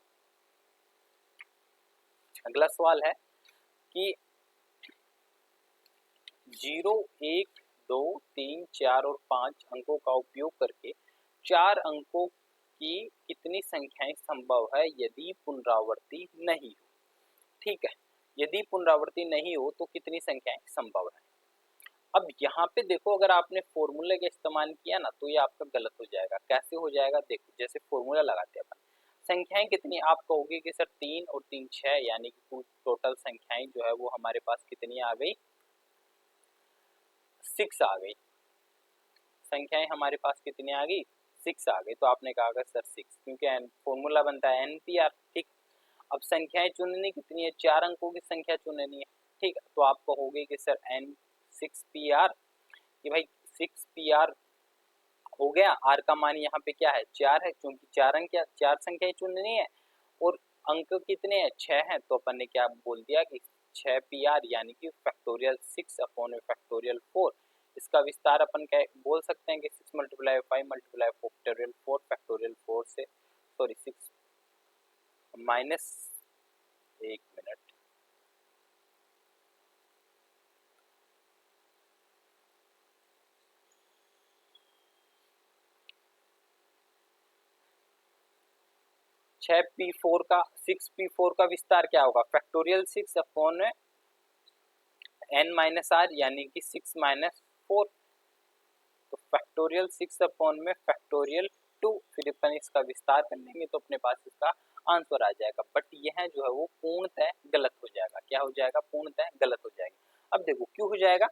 अगला सवाल है कि 0 1 2 3 4 और 5 अंकों का उपयोग करके 4 अंकों की कितनी संख्याएं संभव है यदि पुनरावृत्ति नहीं हो। ठीक है, यदि पुनरावृत्ति नहीं हो तो कितनी संख्याएं संभव है। अब यहाँ पे देखो, अगर आपने फॉर्मूले का इस्तेमाल किया ना तो ये आपका गलत हो जाएगा। कैसे हो जाएगा, देखो जैसे फॉर्मूला लगाते हैं अपन, संख्याएं कितनी, आप कहोगे कि सर 3 और 3 6, यानी कि कुल टोटल संख्याएं जो है वो हमारे पास कितनी आ गई, 6 आ गई। संख्याएं हमारे पास कितनी आ गई, 6 आ गई। तो आपने कहा सर 6, क्योंकि फॉर्मूला बनता है NPR। ठीक, अब संख्याएं चुननी कितनी है, 4 अंकों की संख्या चुननी है। ठीक है, तो आप कहोगे कि सर N6PR, कि भाई 6PR हो गया, R का मान यहाँ पे क्या है, 4 है, क्योंकि 4 अंक, क्या 4 संख्याएं चुननी है, और अंक कितने हैं, 6 हैं, तो अपन ने क्या बोल दिया कि 6PR, यानी कि फैक्टोरियल 6 अपॉन फैक्टोरियल 4। इसका विस्तार अपन क्या बोल सकते हैं कि 6 मल्टीप्लाई 5 मल्टीप्लाई फैक्टोरियल 4, फैक्टोरियल 4 से, सॉरी 6 माइनस, एक मिनट, 6p4 का 6p4 का विस्तार क्या होगा, factorial 6 upon n minus R यानी कि 6 माइनस 4, तो फैक्टोरियल 6 अपॉन में फैक्टोरियल 2, फिर अपन इसका विस्तार कर लेंगे तो अपने पास इसका आंसर आ जाएगा। बट यह जो है वो पूर्णतः गलत हो जाएगा। क्या हो जाएगा, पूर्णतः गलत हो जाएगा। अब देखो क्यों हो जाएगा,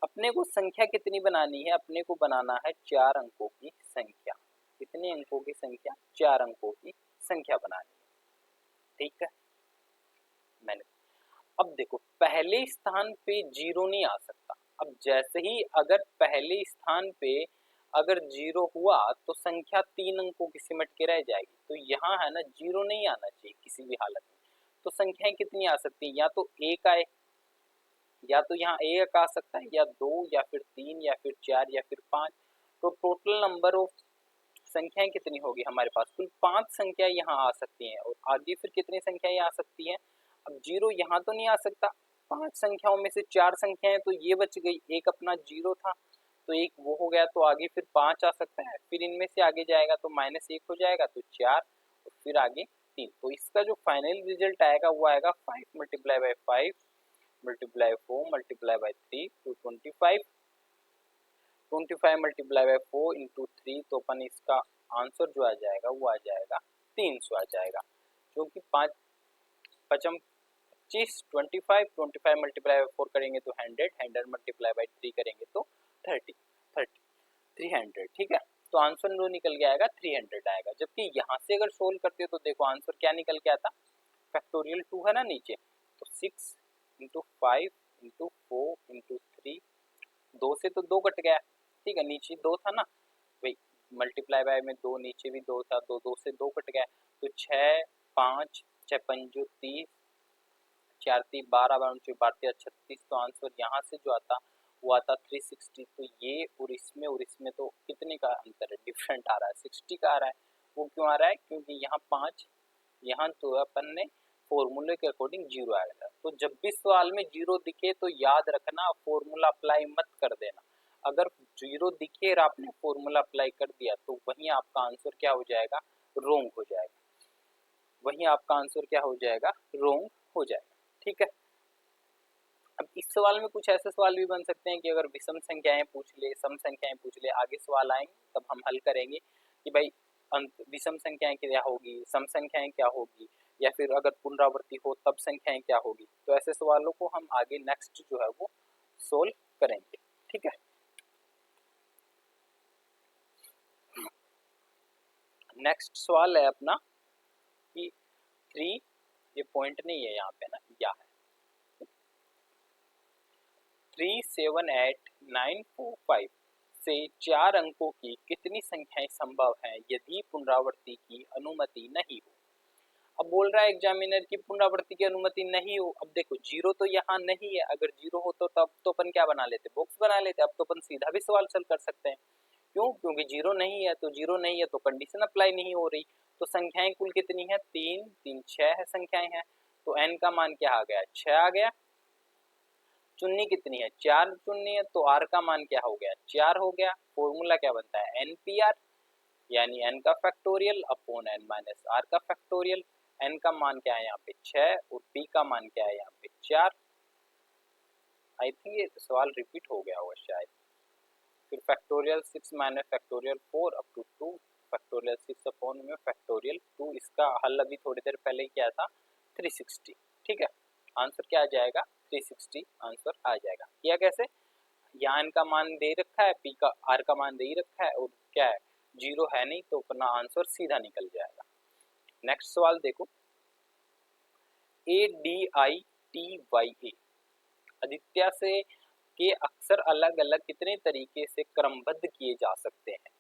अपने को संख्या कितनी बनानी है, अपने को बनाना है 4 अंकों की संख्या। कितने अंकों की संख्या, 4 अंकों की संख्या बनानी है, ठीक है। मैंने अब देखो पहले स्थान पे जीरो नहीं आ सकता। अब जैसे ही अगर पहले स्थान पे अगर जीरो हुआ तो संख्या 3 अंकों की सिमट के रह जाएगी। तो यहाँ है ना जीरो नहीं आना चाहिए किसी भी हालत में। तो संख्याएं कितनी आ सकती है, या तो एक आए, या तो यहाँ एक आ सकता है, या 2 या फिर 3 या फिर 4 या फिर 5। तो टोटल नंबर ऑफ संख्याएं कितनी होगी हमारे पास, कुल 5 संख्याएं यहाँ आ सकती हैं। और आगे फिर कितनी संख्याएं आ सकती हैं, अब जीरो यहाँ तो नहीं आ सकता, 5 संख्याओं में से 4 संख्याएं तो ये बच गई, एक अपना जीरो था तो एक वो हो गया, तो आगे फिर 5 आ सकता है, फिर इनमें से आगे जाएगा तो -1 हो जाएगा तो 4, और फिर आगे 3। तो इसका जो फाइनल रिजल्ट आएगा वो आएगा 5 multiply by 5 multiply 4 multiply by 3 तो 25 मल्टीप्लाई बाई 4 इंटू 3, तो अपन इसका आंसर जो आ जाएगा वो आ जाएगा 300 आ जाएगा, क्योंकि 5 पचम 25 25 मल्टीप्लाई बाई 4 करेंगे तो 100 मल्टीप्लाई बाई 3 करेंगे तो 300, ठीक है। तो आंसर जो निकल के आएगा 300 आएगा। जबकि यहाँ से अगर सोल्व करते हो तो देखो आंसर क्या निकल के आता, फैक्टोरियल 2 है ना नीचे, तो 6 इंटू 5 इंटू 4 इंटू 3, 2 से तो 2 कट गया, ठीक है, नीचे 2 था ना भाई, मल्टीप्लाई बाय में 2, नीचे भी 2 था, तो 2 से 2 कट गया, तो 6 5 6 पंजो 30, 4 3 12 12 36, तो आंसर यहाँ से जो आता वो आता 360। तो ये और इसमें तो कितने का अंतर है, डिफरेंट आ रहा है, 60 का आ रहा है। वो क्यों आ रहा है, क्योंकि यहाँ 5, यहाँ तो अपन ने फॉर्मूले के अकॉर्डिंग जीरो आया था। तो जब भी सवाल में जीरो दिखे तो याद रखना फॉर्मूला अप्लाई मत कर देना। अगर जीरो दिखे और आपने फॉर्मूला अप्लाई कर दिया तो वहीं आपका आंसर क्या हो जाएगा, रोंग हो जाएगा, वहीं आपका आंसर क्या हो जाएगा, रोंग हो जाएगा, ठीक है। अब इस सवाल में कुछ ऐसे सवाल भी बन सकते हैं कि अगर विषम संख्याएं पूछ ले, सम संख्याएं पूछ ले, आगे सवाल आएंगे तब हम हल करेंगे कि भाई विषम संख्याएं क्या होगी, सम संख्याएं क्या होगी, या फिर अगर पुनरावृत्ति हो तब संख्याएं क्या होगी। तो ऐसे सवालों को हम आगे नेक्स्ट जो है वो सोल्व करेंगे, ठीक है। नेक्स्ट सवाल है अपना कि 3, ये पॉइंट नहीं है यहाँ पे ना, क्या है 378945 से 4 अंकों की कितनी संख्याएं संभव हैं यदि पुनरावृत्ति की अनुमति नहीं हो। अब बोल रहा है एग्जामिनर की पुनरावृत्ति की अनुमति नहीं हो। अब देखो जीरो तो यहाँ नहीं है, अगर जीरो हो तो तब तो अपन क्या बना लेते, बॉक्स बना लेते। अब तो अपन सीधा भी सवाल सॉल्व कर सकते हैं, क्यों, क्योंकि जीरो नहीं है, तो जीरो नहीं है तो कंडीशन अप्लाई नहीं हो रही। तो संख्याएं कुल कितनी है, 3 3 6 है संख्याएं हैं, तो n का मान क्या आ गया, 6 आ गया। चुन्नी कितनी है, 4 चुन्नी है, तो r का मान क्या हो गया, 4 हो गया। फॉर्मूला क्या बनता है, NPR, यानी n का factorial upon n minus r का फैक्टोरियल। n का मान क्या है यहाँ पे 6 और p का मान क्या है यहाँ पे 4। आई थिंक ये सवाल रिपीट हो गया होगा शायद। फिर factorial 6 minus factorial 4 up to 2 factorial 6 upon में फैक्टोरियल 2। इसका हल अभी थोड़ी देर पहले क्या था, 360, ठीक है। आंसर क्या आ जाएगा, 360 आंसर आ जाएगा। किया कैसे, यहाँ n का मान दे रखा है, p का r का मान दे ही रखा है, और क्या है जीरो है नहीं, तो अपना आंसर सीधा निकल जाएगा। नेक्स्ट सवाल देखो, ADITYA आदित्य से के अक्षर अलग अलग कितने तरीके से क्रमबद्ध किए जा सकते हैं,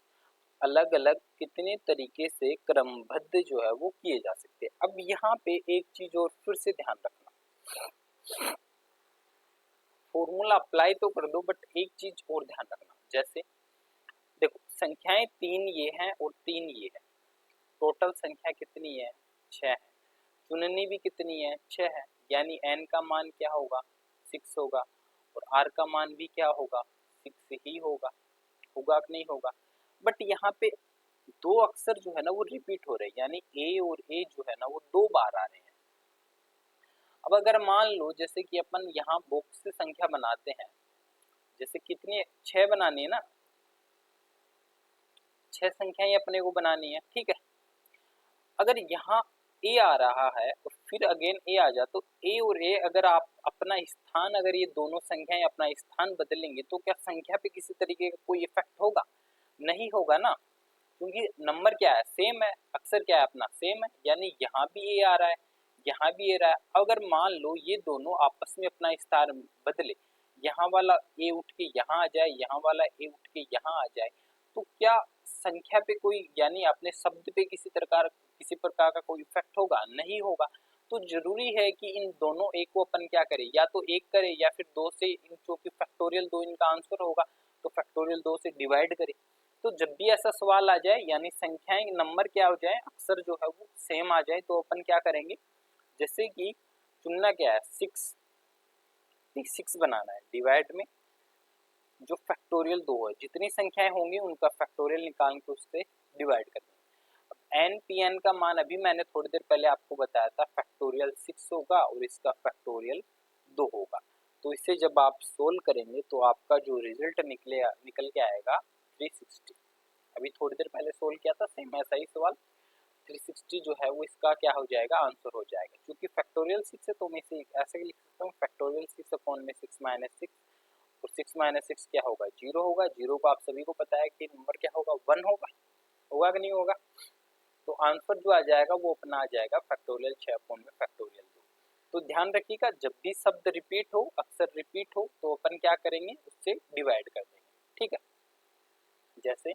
अलग अलग कितने तरीके से क्रमबद्ध जो है वो किए जा सकते हैं। अब यहाँ पे एक चीज और फिर से ध्यान रखना, फॉर्मूला अप्लाई तो कर दो बट एक चीज और ध्यान रखना। जैसे देखो संख्याएं 3 ये हैं और 3 ये है, टोटल संख्या कितनी है, 6 है। चुननी भी कितनी है, 6 है, यानी n का मान क्या होगा, 6 होगा, और r का मान भी क्या होगा, 6 ही होगा, होगा कि नहीं होगा। बट यहाँ पे दो अक्षर जो है ना वो रिपीट हो रहे हैं, यानी ए और ए जो है ना वो 2 बार आ रहे हैं। अब अगर मान लो जैसे कि अपन यहाँ बॉक्स से संख्या बनाते हैं, जैसे कितनी 6 बनानी है ना, 6 संख्याएं अपने को बनानी है, ठीक है। अगर यहाँ ए आ रहा है और फिर अगेन ए आ जा, तो ए और ए अगर आप अपना स्थान, अगर ये दोनों संख्याएं अपना स्थान बदलेंगे तो क्या संख्या पे किसी तरीके का कोई इफेक्ट होगा? नहीं होगा ना, क्योंकि नंबर क्या है, सेम है, अक्षर क्या है अपना सेम है, यानी यहाँ भी ए आ रहा है, यहाँ भी ए रहा है। अगर मान लो ये दोनों आपस में अपना स्थान बदले, यहाँ वाला ए उठ के यहाँ आ जाए, यहाँ वाला ए उठ के यहाँ आ जाए, तो क्या संख्या पे कोई, यानी अपने शब्द पे किसी प्रकार का कोई इफेक्ट होगा? नहीं होगा। तो जरूरी है कि इन दोनों एक को अपन क्या करें, या तो एक करें या फिर दो से, इन जो कि फैक्टोरियल 2 इनका आंसर होगा, तो फैक्टोरियल 2 से डिवाइड करें। तो जब भी ऐसा सवाल आ जाए, यानी संख्याएं नंबर क्या हो जाए, अक्षर जो है वो सेम आ जाए, तो अपन क्या करेंगे, जैसे कि चुनना क्या है, 6 बनाना है, डिवाइड में जो फैक्टोरियल 2 है, जितनी संख्याएं होंगी उनका फैक्टोरियल निकाल के उससे डिवाइड कर देंगे। अब एन पी एन का मान अभी मैंने थोड़ी देर पहले आपको बताया था, फैक्टोरियल 6 होगा और इसका फैक्टोरियल 2 होगा। तो इसे जब आप सोल्व करेंगे तो आपका जो रिजल्ट निकल के आएगा 360। अभी थोड़ी देर पहले सोल्व किया था सेम ऐसा ही सवाल, 360 जो है वो इसका क्या हो जाएगा, आंसर हो जाएगा। क्योंकि फैक्टोरियल 6 है तो मैं इसे ऐसे लिख सकता हूँ, फैक्टोरियल 6 अपॉन में 6 माइनस 6, और 6 माइनस 6 क्या होगा, 0 होगा। 0 को आप सभी को पता है कि नंबर क्या होगा, 1 होगा। होगा कि नहीं होगा? तो आंसर जो आ जाएगा वो अपना आ जाएगा फैक्टोरियल 6 अपॉन में फैक्टोरियल 2। तो ध्यान रखिएगा, जब भी शब्द रिपीट हो, अक्सर रिपीट हो, तो अपन क्या करेंगे, उससे डिवाइड कर देंगे, ठीक है। जैसे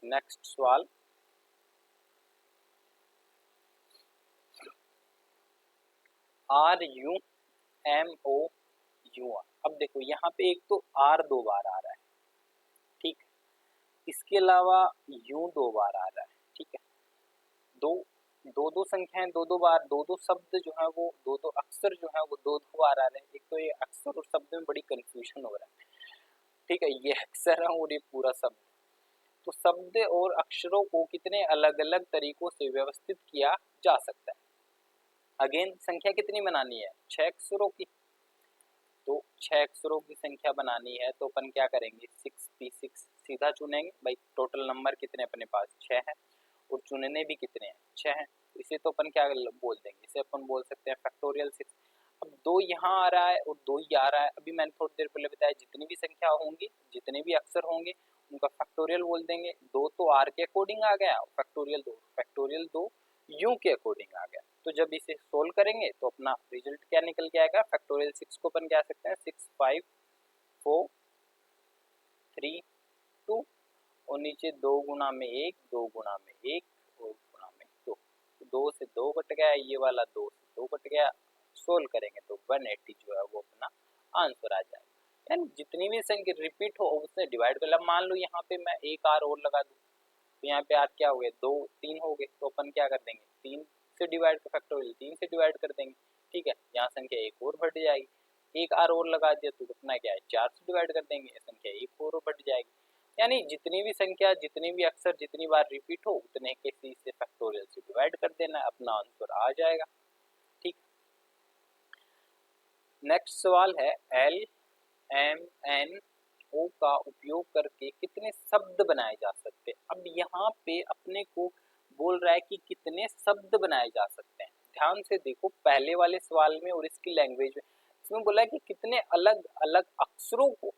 नेक्स्ट सवाल, RUMOUR। अब देखो यहाँ पे एक तो R 2 बार आ रहा है, ठीक है, इसके अलावा U 2 बार आ रहा है, ठीक है। दो संख्याएं दो बार, दो शब्द जो है वो, दो अक्षर जो है वो दो बार आ रहे हैं। एक तो ये अक्षर और शब्द में बड़ी कंफ्यूजन हो रहा है, ठीक है, ये अक्षर है और ये पूरा शब्द। तो शब्द और अक्षरों को कितने अलग अलग तरीकों से व्यवस्थित किया जा सकता है? अगेन संख्या कितनी बनानी है, 6 अक्षरों की। तो 6 अक्षरों की संख्या बनानी है तो अपन क्या करेंगे, 6p6 सीधा चुनेंगे भाई, टोटल नंबर कितने अपने पास 6 है, और चुनने भी कितने हैं, 6 हैं। तो इसे तो अपन क्या बोल देंगे, इसे अपन बोल सकते हैं फैक्टोरियल 6। अब 2 यहाँ आ रहा है और 2 ही आ रहा है, अभी मैंने थोड़ी देर पहले बताया जितनी भी संख्या होंगी, जितने भी अक्षर होंगे उनका फैक्टोरियल बोल देंगे। 2 तो आर के अकॉर्डिंग आ गया, फैक्टोरियल 2 यू के अकॉर्डिंग आ गया। तो जब इसे सोल्व करेंगे तो अपना रिजल्ट क्या निकल के आएगा, फैक्टोरियल 6 को अपन कह सकते हैं 6 5 4 3 2, और नीचे 2 गुना में 1, 2 गुना में 1 और गुना में 2, 2 से 2 कट गया, ये वाला 2 से 2 कट गया। सोल्व करेंगे तो 180 जो है वो अपना आंसर आ जाएगा। यानी जितनी भी संख्या रिपीट हो उससे डिवाइड कर लो। मान लो यहाँ पे मैं एक आर और लगा दूँ, तो यहाँ पे आर क्या हो गए, 2 3 हो गए, तो अपन क्या कर देंगे, 3 से डिवाइड कर, फैक्टोरियल 3 से डिवाइड कर देंगे, ठीक है। यहाँ संख्या एक और बढ़ जाएगी, एक आर और लगा दिया तो अपना क्या है, 4 से डिवाइड कर देंगे, संख्या एक और बढ़ जाएगी। यानी जितनी भी संख्या, जितने भी अक्षर जितनी बार रिपीट हो उतने के से फैक्टोरियल से डिवाइड कर देना, अपना आंसर आ जाएगा, ठीक। नेक्स्ट सवाल है, LMNO का उपयोग करके कितने शब्द बनाए जा सकते हैं? अब यहाँ पे अपने को बोल रहा है कि कितने शब्द बनाए जा सकते हैं। ध्यान से देखो, पहले वाले सवाल में और इसकी लैंग्वेज में, इसमें बोला है कि कितने अलग अलग अक्षरों को,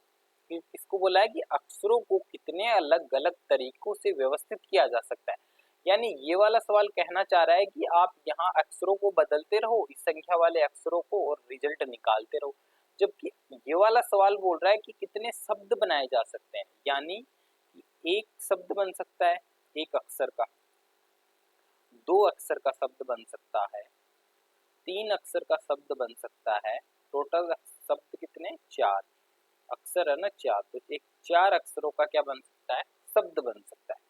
इसको बोला है कि अक्षरों को कितने अलग अलग तरीकों से व्यवस्थित किया जा सकता है। यानी ये वाला सवाल कहना चाह रहा है कि आप यहाँ अक्षरों को बदलते रहो, इस संख्या वाले अक्षरों को, और रिजल्ट निकालते रहो। जबकि ये वाला सवाल बोल रहा है कि कितने शब्द बनाए जा सकते हैं, यानी एक शब्द बन सकता है एक अक्षर का, 2 अक्षर का शब्द बन सकता है, 3 अक्षर का शब्द बन सकता है, टोटल शब्द कितने, 4 अक्षर है ना, 4, तो एक 4 अक्षरों का क्या बन सकता है, शब्द बन सकता है,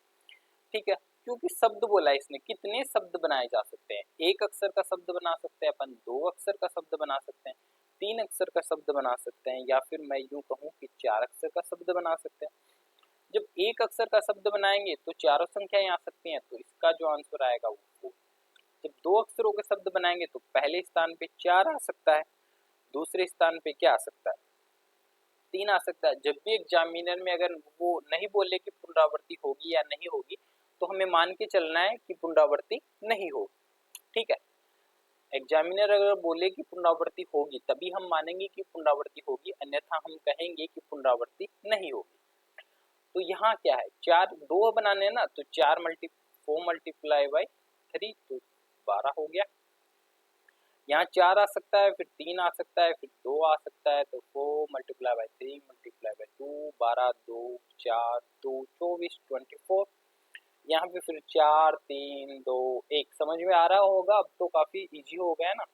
ठीक है। क्योंकि शब्द बोला है इसने, कितने शब्द बनाए जा सकते हैं, एक अक्षर का शब्द बना सकते हैं अपन, 2 अक्षर का शब्द बना सकते हैं, 3 अक्षर का शब्द बना सकते हैं, या फिर मैं यूं कहूँ कि 4 अक्षर का शब्द बना सकते हैं। जब एक अक्षर का शब्द बनाएंगे तो चारों संख्याएं आ सकती हैं, तो इसका जो आंसर आएगा वो 4। जब दो अक्षरों के शब्द बनाएंगे तो पहले स्थान पे 4 आ सकता है, दूसरे स्थान पे क्या आ सकता है, 3 आ सकता है। जब भी एग्जामिनर में अगर वो नहीं बोले कि पुनरावृत्ति होगी या नहीं होगी, तो हमें मान के चलना है कि पुनरावृत्ति नहीं होगी। ठीक है, एग्जामिनर अगर बोले कि पुनरावृत्ति होगी तभी हम मानेंगे कि पुनरावृत्ति होगी, अन्यथा हम कहेंगे कि पुनरावृत्ति नहीं होगी। तो यहाँ क्या है, 4 2 बनाने हैं ना, तो 4 मल्टीप्लाई बाई 3 तो 12 हो गया। यहाँ 4 आ सकता है, फिर 3 आ सकता है, फिर 2 आ सकता है, तो 4 मल्टीप्लाई बाई 3 मल्टीप्लाई बाई 2 12 2 4 2 24 24। यहाँ पे फिर 4 3 2 1 समझ में आ रहा होगा, अब तो काफी इजी हो गया ना।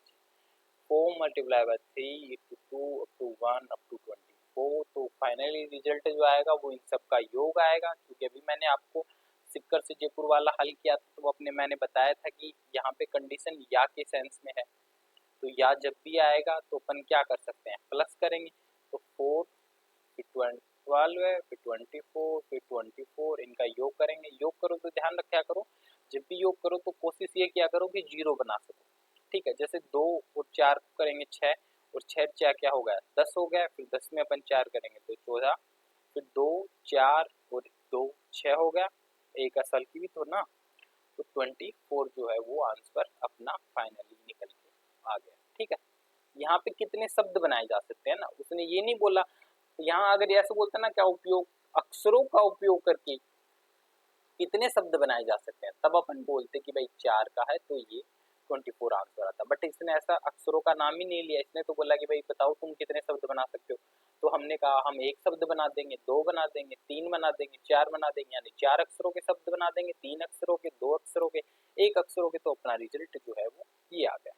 4 multiply by 3 up to 2 up to 1 up to 24, तो फाइनली रिजल्ट जो आएगा वो इन सब का योग आएगा। क्योंकि अभी मैंने आपको सिक्कर से जयपुर वाला हल किया था, तो मैंने बताया था कि यहाँ पे कंडीशन या के सेंस में है, तो या जब भी आएगा तो अपन क्या कर सकते हैं, प्लस करेंगे। तो 4 फिर 12 है, फिर 24 फिर 24, इनका योग करेंगे। योग करो तो ध्यान रखा करो, जब भी योग करो तो कोशिश ये किया करो कि 0 बना सको। ठीक है, जैसे 2 और 4 करेंगे 6, और 6 4 क्या हो गया 10 हो गया, फिर 10 में अपन 4 करेंगे तो 14, फिर 2 4 और 2 6 हो गया, एक असल की भी तो ना, तो 24 जो है वो आंसर अपना फाइनली निकल के आ गया। ठीक है, यहाँ पे कितने शब्द बनाए जा सकते हैं ना, उसने ये नहीं बोला। यहाँ अगर ऐसे बोलते ना क्या उपयोग, अक्षरों का उपयोग करके कितने शब्द बनाए जा सकते हैं, तब अपन बोलते कि भाई 4 का है तो ये 24 आंसर आता। बट इसने ऐसा अक्षरों का नाम ही नहीं लिया, इसने तो बोला कि भाई बताओ तुम कितने शब्द बना सकते हो। तो हमने कहा हम एक शब्द बना देंगे, 2 बना देंगे, 3 बना देंगे, 4 बना देंगे, यानी 4 अक्षरों के शब्द बना देंगे, 3 अक्षरों के, 2 अक्षरों के, 1 अक्षरों के, तो अपना रिजल्ट जो है वो ये आ गया।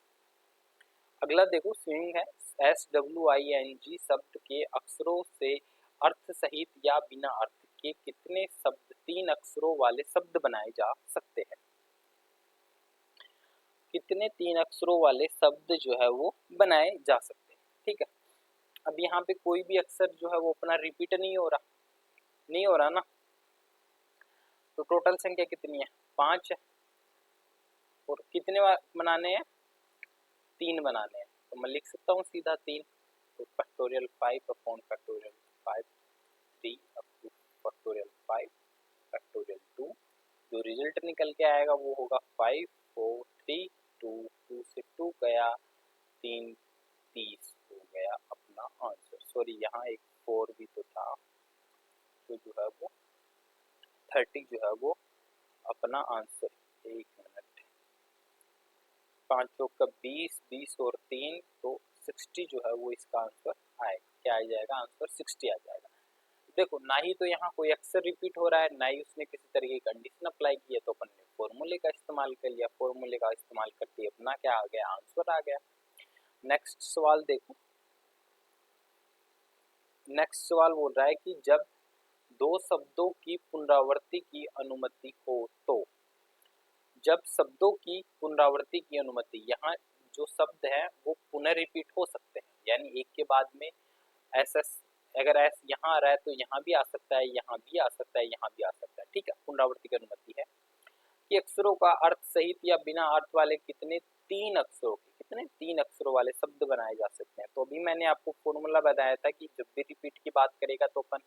अगला देखो स्विंग है, SWING शब्द के अक्षरों से अर्थ सहित या बिना अर्थ के कितने शब्द 3 अक्षरों वाले शब्द बनाए जा सकते हैं। कितने 3 अक्षरों वाले शब्द जो है वो बनाए जा सकते हैं। ठीक है, अब यहाँ पे कोई भी अक्षर जो है वो अपना रिपीट नहीं हो रहा ना, तो टोटल संख्या कितनी है 5 है, और कितने बनाने हैं 3 बनाने हैं, तो मैं लिख सकता हूँ सीधा 3, तो factorial 5 upon factorial 5 3 up two factorial 5 factorial 2, जो रिजल्ट निकल के आएगा वो होगा 5 4 3 2 2 से 2 गया 3 30 हो गया अपना आंसर। सॉरी यहाँ एक 4 भी तो था, तो जो है वो 30 जो है वो अपना आंसर। एक मिनट, 5 चौक का 20 20 और 3 तो 60 जो है वो इसका आंसर आएगा। क्या आ जाएगा आंसर 60 आ जाएगा। देखो ना ही तो यहाँ कोई अक्षर रिपीट हो रहा है, ना ही उसने किसी तरह की कंडीशन अप्लाई की है, तो अपन ने फॉर्मूले का इस्तेमाल कर लिया, फॉर्मूले का इस्तेमाल करके अपना क्या आ गया आंसर आ गया। नेक्स्ट सवाल देखो, नेक्स्ट सवाल बोल रहा है कि जब 2 शब्दों की पुनरावृत्ति की अनुमति हो तो, जब शब्दों की पुनरावृत्ति की अनुमति, यहाँ जो शब्द है वो पुनः रिपीट हो सकते हैं, यानी एक के बाद में ऐसा, अगर ऐसा यहाँ आ रहा है तो यहाँ भी आ सकता है, यहाँ भी आ सकता है, यहाँ भी आ सकता है। ठीक है, पुनरावृत्ति की अनुमति है कि अक्षरों का अर्थ सहित या बिना अर्थ वाले कितने 3 अक्षरों के, कितने 3 अक्षरों वाले शब्द बनाए जा सकते हैं। तो अभी मैंने आपको फॉर्मूला बताया था कि जब भी रिपीट की बात करेगा तो अपन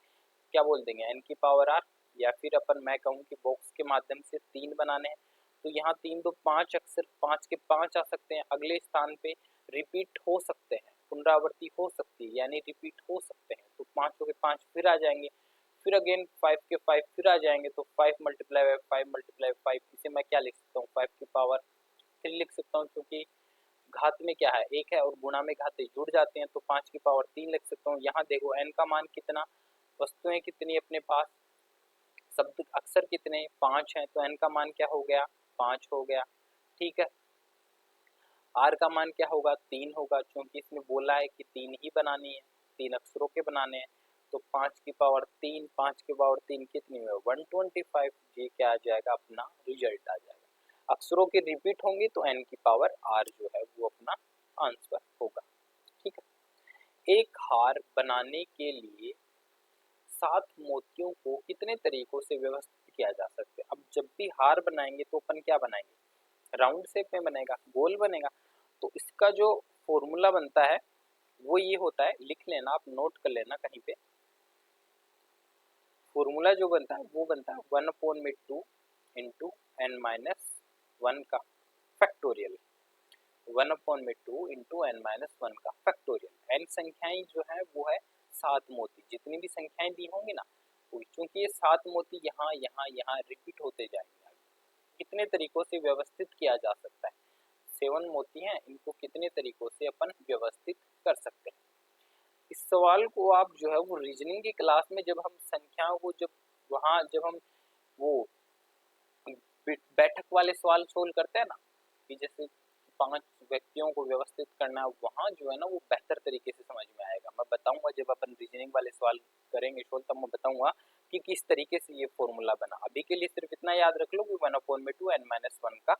क्या बोल देंगे n की पावर r, या फिर अपन मैं कहूँ कि बॉक्स के माध्यम से 3 बनाने हैं, तो यहाँ 3 तो 5 अक्षर, 5 के 5 आ सकते हैं, अगले स्थान पे रिपीट हो सकते हैं, पुनरावृत्ति हो सकती है, यानी रिपीट हो सकते हैं, तो 5 के 5 फिर आ जाएंगे, फिर अगेन 5 के 5 फिर आ जाएंगे, तो 5 मल्टीप्लाई बाई 5 मल्टीप्लाई 5, इसे मैं क्या लिख सकता हूँ 5 की पावर 3 लिख सकता हूँ, क्योंकि घात में क्या है 1 है और गुणा में घाते जुड़ जाते हैं, तो 5 की पावर 3 लिख सकता हूँ। यहाँ देखो n का मान कितना, वस्तुएं कितनी अपने पास, शब्द अक्षर कितने 5 हैं, तो n का मान क्या हो गया 5 हो गया। ठीक है, r का मान क्या होगा 3 होगा, क्योंकि इसने बोला है कि 3 ही बनानी है, 3 अक्षरों के बनाने हैं, तो 5 की पावर 3, 5 की पावर 3 कितनी है 125, ये क्या आ जाएगा अपना रिजल्ट आ जाएगा। अक्षरों के रिपीट होंगे तो n की पावर r जो है वो अपना आंसर होगा। ठीक है, एक हार बनाने के लिए 7 मोतियों को कितने तरीकों से व्यवस्थित किया जा सकता है। अब जब भी हार बनाएंगे तो अपन क्या बनाएंगे, राउंड शेप में बनेगा, गोल बनेगा। तो इसका जो फॉर्मूला बनता है वो ये होता है, लिख लेना आप, नोट कर लेना कहीं पे। फॉर्मूला जो बनता है वो बनता है 1/2 इंटू n माइनस 1 का फैक्टोरियल। 1/2 इंटू n माइनस 1 का फैक्टोरियल। n संख्याएं जो है वो है 7 मोती, जितनी भी संख्याएं दी होंगी ना, क्योंकि ये 7 मोती यहाँ यहाँ यहाँ रिपीट होते जाएंगे। कितने तरीकों से व्यवस्थित किया जा सकता है, 7 मोती हैं, इनको कितने तरीकों से अपन व्यवस्थित कर सकते हैं। इस सवाल को आप जो है वो रीजनिंग की क्लास में जब हम संख्याओं को जब हम वो बैठक वाले सवाल सोल्व करते हैं ना, कि जैसे 5 व्यक्तियों को व्यवस्थित करना, वहाँ जो है ना वो बेहतर तरीके से समझ में आएगा। मैं बताऊंगा जब अपन रीजनिंग वाले सवाल करेंगे सोल्व, तब मैं बताऊंगा कि किस तरीके से ये फॉर्मूला बना। अभी के लिए सिर्फ इतना याद रख लो कि 1/2 n माइनस 1 का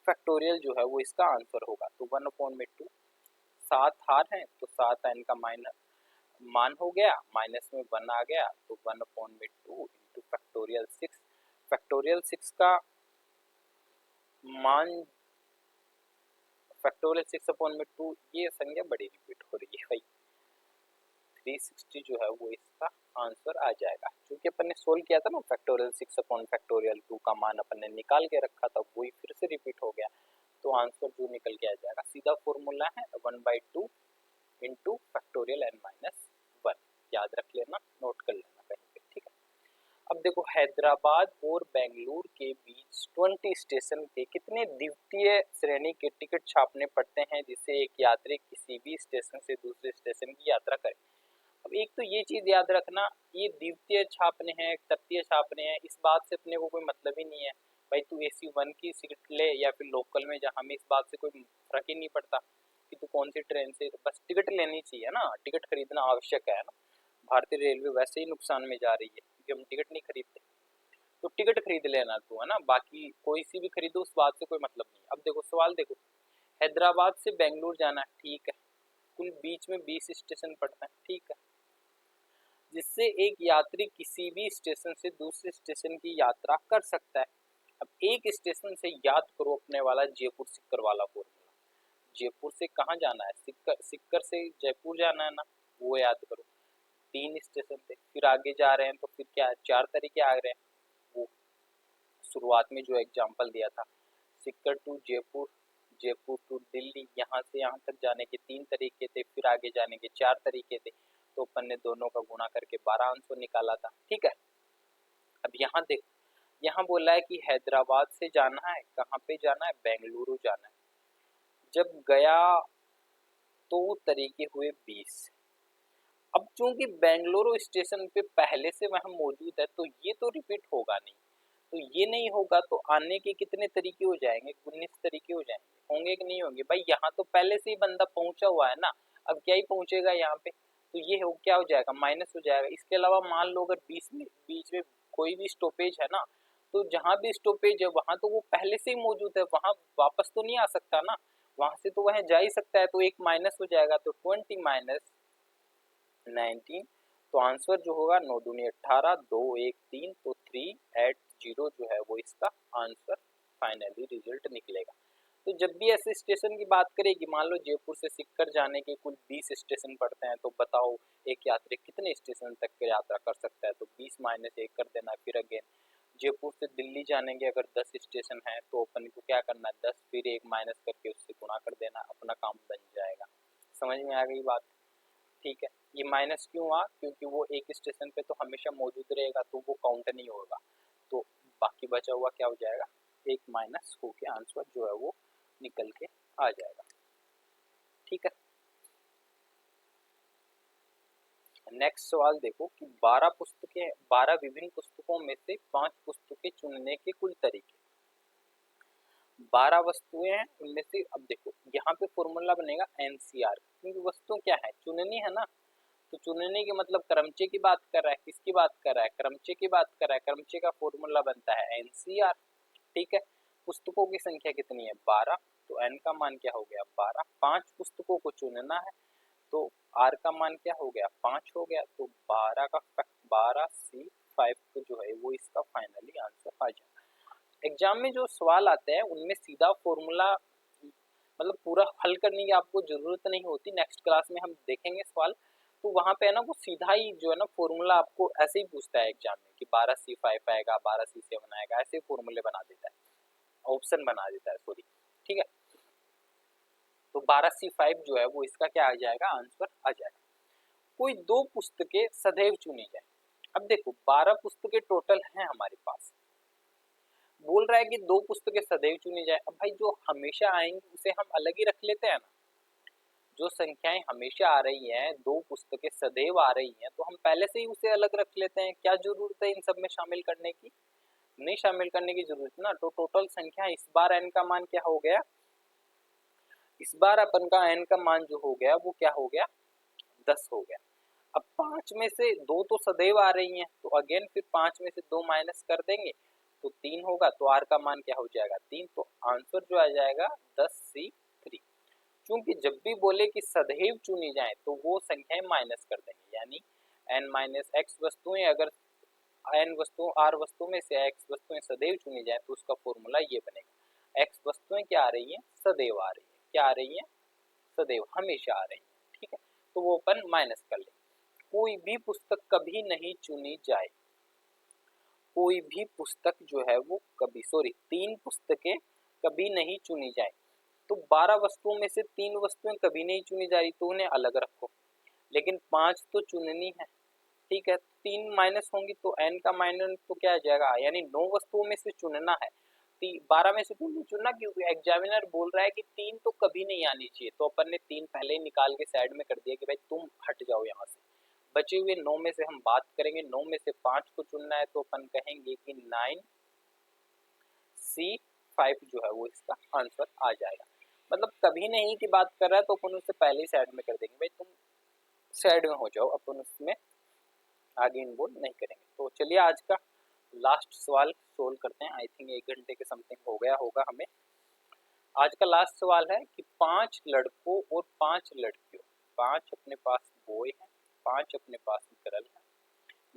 फैक्टोरियल जो है वो इसका आंसर होगा। तो 1/2, 7 हार है तो 7 n का मान हो गया, माइनस में 1 आ गया, तो 1/2 इंटू फैक्टोरियल 6। फैक्टोरियल 6 का मान फैक्टोरियल 6/2, ये संख्या बड़ी रिपीट हो रही है भाई, 360 जो है वो इसका आंसर आ जाएगा। क्योंकि अपन ने सोल्व किया था ना फैक्टोरियल 6/2 का मान अपन ने निकाल के रखा था, वही फिर से रिपीट हो गया, तो आंसर जो निकल के आ जाएगा, सीधा फॉर्मूला है 1/2 इंटू फैक्टोरियल n माइनस 1। याद रख लेना, नोट कर लेना कहीं पे, ठीक है। अब देखो, हैदराबाद और बेंगलुरु के बीच 20 स्टेशन के कितने द्वितीय श्रेणी के टिकट छापने पड़ते हैं जिससे एक यात्री किसी भी स्टेशन से दूसरे स्टेशन की यात्रा करे। अब एक तो ये चीज याद रखना, ये द्वितीय छापने हैं, तृतीय छापने हैं, इस बात से अपने को कोई मतलब ही नहीं है भाई। तू AC1 की सीट ले या फिर लोकल में, जहाँ हमें इस बात से कोई फर्क ही नहीं पड़ता कि तू कौन सी ट्रेन से, बस टिकट लेनी चाहिए ना, टिकट खरीदना आवश्यक है ना। भारतीय रेलवे वैसे ही नुकसान में जा रही है क्योंकि हम टिकट नहीं खरीदते, तो टिकट खरीद लेना तू, है ना, बाकी कोई सी भी खरीदो उस बात से कोई मतलब नहीं। अब देखो सवाल देखो, हैदराबाद से बेंगलुरु जाना है, ठीक है, कुल बीच में 20 स्टेशन पड़ता है, ठीक है, जिससे एक यात्री किसी भी स्टेशन से दूसरे स्टेशन की यात्रा कर सकता है। अब एक स्टेशन से याद करो अपने वाला जयपुर सिक्कर वाला फॉर्मूला, जयपुर से कहाँ जाना है, सिक्कर से जयपुर जाना है ना, वो याद करो। 3 स्टेशन थे, फिर आगे जा रहे हैं तो फिर क्या है, 4 तरीके आ रहे हैं। वो शुरुआत में जो एग्जाम्पल दिया था, सिक्कर टू जयपुर, जयपुर टू दिल्ली, यहाँ से यहाँ तक जाने के 3 तरीके थे, फिर आगे जाने के 4 तरीके थे, तो अपन ने दोनों का गुणा करके 12 आंसर निकाला था, ठीक है। अब यहाँ देख, यहाँ बोला है कि हैदराबाद से जाना है, कहाँ पे जाना है, बेंगलुरु जाना है। जब गया तो तरीके हुए 20। अब चूंकि बेंगलुरु स्टेशन पे पहले से वह मौजूद है तो ये तो रिपीट होगा नहीं, तो ये नहीं होगा, तो आने के कितने तरीके हो जाएंगे, 19 तरीके हो जाएंगे, होंगे कि नहीं होंगे भाई। यहाँ तो पहले से ही बंदा पहुंचा हुआ है ना, अब क्या ही पहुंचेगा यहाँ पे, तो ये हो क्या हो जाएगा, माइनस हो जाएगा। इसके अलावा मान लो अगर बीच में कोई भी स्टॉपेज है ना, तो जहाँ भी स्टॉपेज है वहां तो वो पहले से ही मौजूद है, वहां वापस तो नहीं आ सकता ना, वहां से तो वह जा ही सकता है, तो एक माइनस हो जाएगा, तो 20 माइनस 19। तो आंसर जो होगा 9 दूनी 18, 2 1 3, तो 380 जो है वो इसका आंसर फाइनली रिजल्ट निकलेगा। तो जब भी ऐसे स्टेशन की बात करेगी, मान लो जयपुर से सिक्कर जाने के कुल 20 स्टेशन पड़ते हैं, तो बताओ एक यात्री कितने स्टेशन तक की यात्रा कर सकता है, तो 20 माइनस 1 कर देना। फिर अगेन जयपुर से दिल्ली जाने के अगर 10 स्टेशन है तो अपन को क्या करना है, 10 फिर 1 माइनस करके उससे गुणा कर देना, अपना काम बन जाएगा। समझ में आ गई बात, ठीक है। ये माइनस क्यों हुआ, क्योंकि वो एक स्टेशन पे तो हमेशा मौजूद रहेगा, तो वो काउंट नहीं होगा, तो बाकी बचा हुआ क्या हो जाएगा, एक माइनस होके आंसर जो है वो निकल के आ जाएगा, ठीक है। नेक्स्ट सवाल देखो कि 12 विभिन्न पुस्तकों में से 5 पुस्तकें चुनने के कुल तरीके। 12 वस्तुएं हैं, उनमें से अब देखो यहाँ पे फॉर्मूला बनेगा NCR, क्योंकि वस्तु क्या है, चुननी है ना, तो चुनने के मतलब क्रमचे की बात कर रहा है, किसकी बात कर रहा है, क्रमचे की बात कर रहा है, क्रमचे का फॉर्मूला बनता है NCR, ठीक है। पुस्तकों की संख्या कितनी है, 12, तो n का मान क्या हो गया 12, 5 पुस्तकों को चुनना है, तो आर का मान क्या हो गया 5 हो गया, तो 12C5 जो है वो इसका फाइनली आंसर आ जाएगा। एग्जाम में जो सवाल आते हैं उनमें सीधा फॉर्मूला मतलब पूरा हल करने की आपको जरूरत नहीं होती, नेक्स्ट क्लास में हम देखेंगे सवाल, तो वहां पे है ना वो सीधा ही जो है ना फॉर्मूला आपको ऐसे ही पूछता है एग्जाम में कि 12C5 आएगा 12C7 आएगा, ऐसे फॉर्मूले बना देता है, ऑप्शन बना देता है सॉरी, ठीक है। तो 12C5 जो है वो इसका क्या आ जाएगा आंसर आ जाएगा। कोई दो पुस्तकें सदैव चुनी जाए। अब देखो 12 पुस्तकें टोटल हैं हमारे पास, बोल रहा है कि दो पुस्तकें सदैव चुनी जाए। अब भाई जो हमेशा आएंगी उसे हम अलग ही रख लेते हैं ना, जो संख्याएं हमेशा आ रही हैं, दो पुस्तकें सदैव आ रही हैं, तो हम पहले से ही उसे अलग रख लेते हैं, क्या जरूरत है इन सब में शामिल करने की, नहीं शामिल करने की जरूरत ना। तो टोटल संख्या इस बार n का मान क्या हो गया, इस बार अपन का n का मान जो हो गया वो क्या हो गया 10 हो गया। अब 5 में से दो तो सदैव आ रही हैं, तो अगेन फिर 5 में से 2 माइनस कर देंगे तो 3 होगा, तो r का मान क्या हो जाएगा 3, तो आंसर जो आ जाएगा 10C3। क्योंकि जब भी बोले कि सदैव चुनी जाए तो वो संख्याएं माइनस कर देंगे, यानी n माइनस एक्स वस्तुएं अगर n वस्तुओं r वस्तु में से x वस्तुएं सदैव चुनी जाए तो उसका फॉर्मूला ये बनेगा, x वस्तुएं क्या आ रही हैं सदैव आ रही है, क्या आ रही है सदैव हमेशा आ रही है, ठीक है, तो वो अपन माइनस कर लेंगे। कोई भी पुस्तक कभी नहीं चुनी जाए, कोई भी पुस्तक जो है वो कभी तीन पुस्तकें कभी नहीं चुनी जाए। तो 12 वस्तुओं में से 3 वस्तुएं कभी नहीं चुनी जा रही तो उन्हें अलग रखो, लेकिन 5 तो चुननी है, ठीक है, 3 माइनस होंगी तो n का माइनस तो क्या आ जाएगा, यानी 9 वस्तुओं में से चुनना है, 12 में से तुम नहीं चुनना, क्योंकि एग्जामिनर बोल रहा है कि 3 तो कभी नहीं आनी चाहिए, तो अपन ने 3 पहले ही निकाल के साइड में कर दिया कि भाई तुम हट जाओ यहाँ से। बचे हुए 9 में से हम बात करेंगे, 9 में से 5 को चुनना है, तो अपन कहेंगे कि 9C5 जो है वो इसका आंसर आ जाएगा। मतलब कभी नहीं की बात कर रहा है तो अपन उससे पहले ही साइड में कर देंगे, भाई तुम साइड में हो जाओ, अपन उसमें आगे इन्वॉल्व नहीं करेंगे। तो चलिए आज का लास्ट सवाल सोल्व करते हैं, आई थिंक 1 घंटे के समथिंग हो गया होगा हमें। आज का लास्ट सवाल है कि 5 लड़कों और 5 लड़कियों, 5 अपने पास बॉय हैं 5 अपने पास गर्ल है,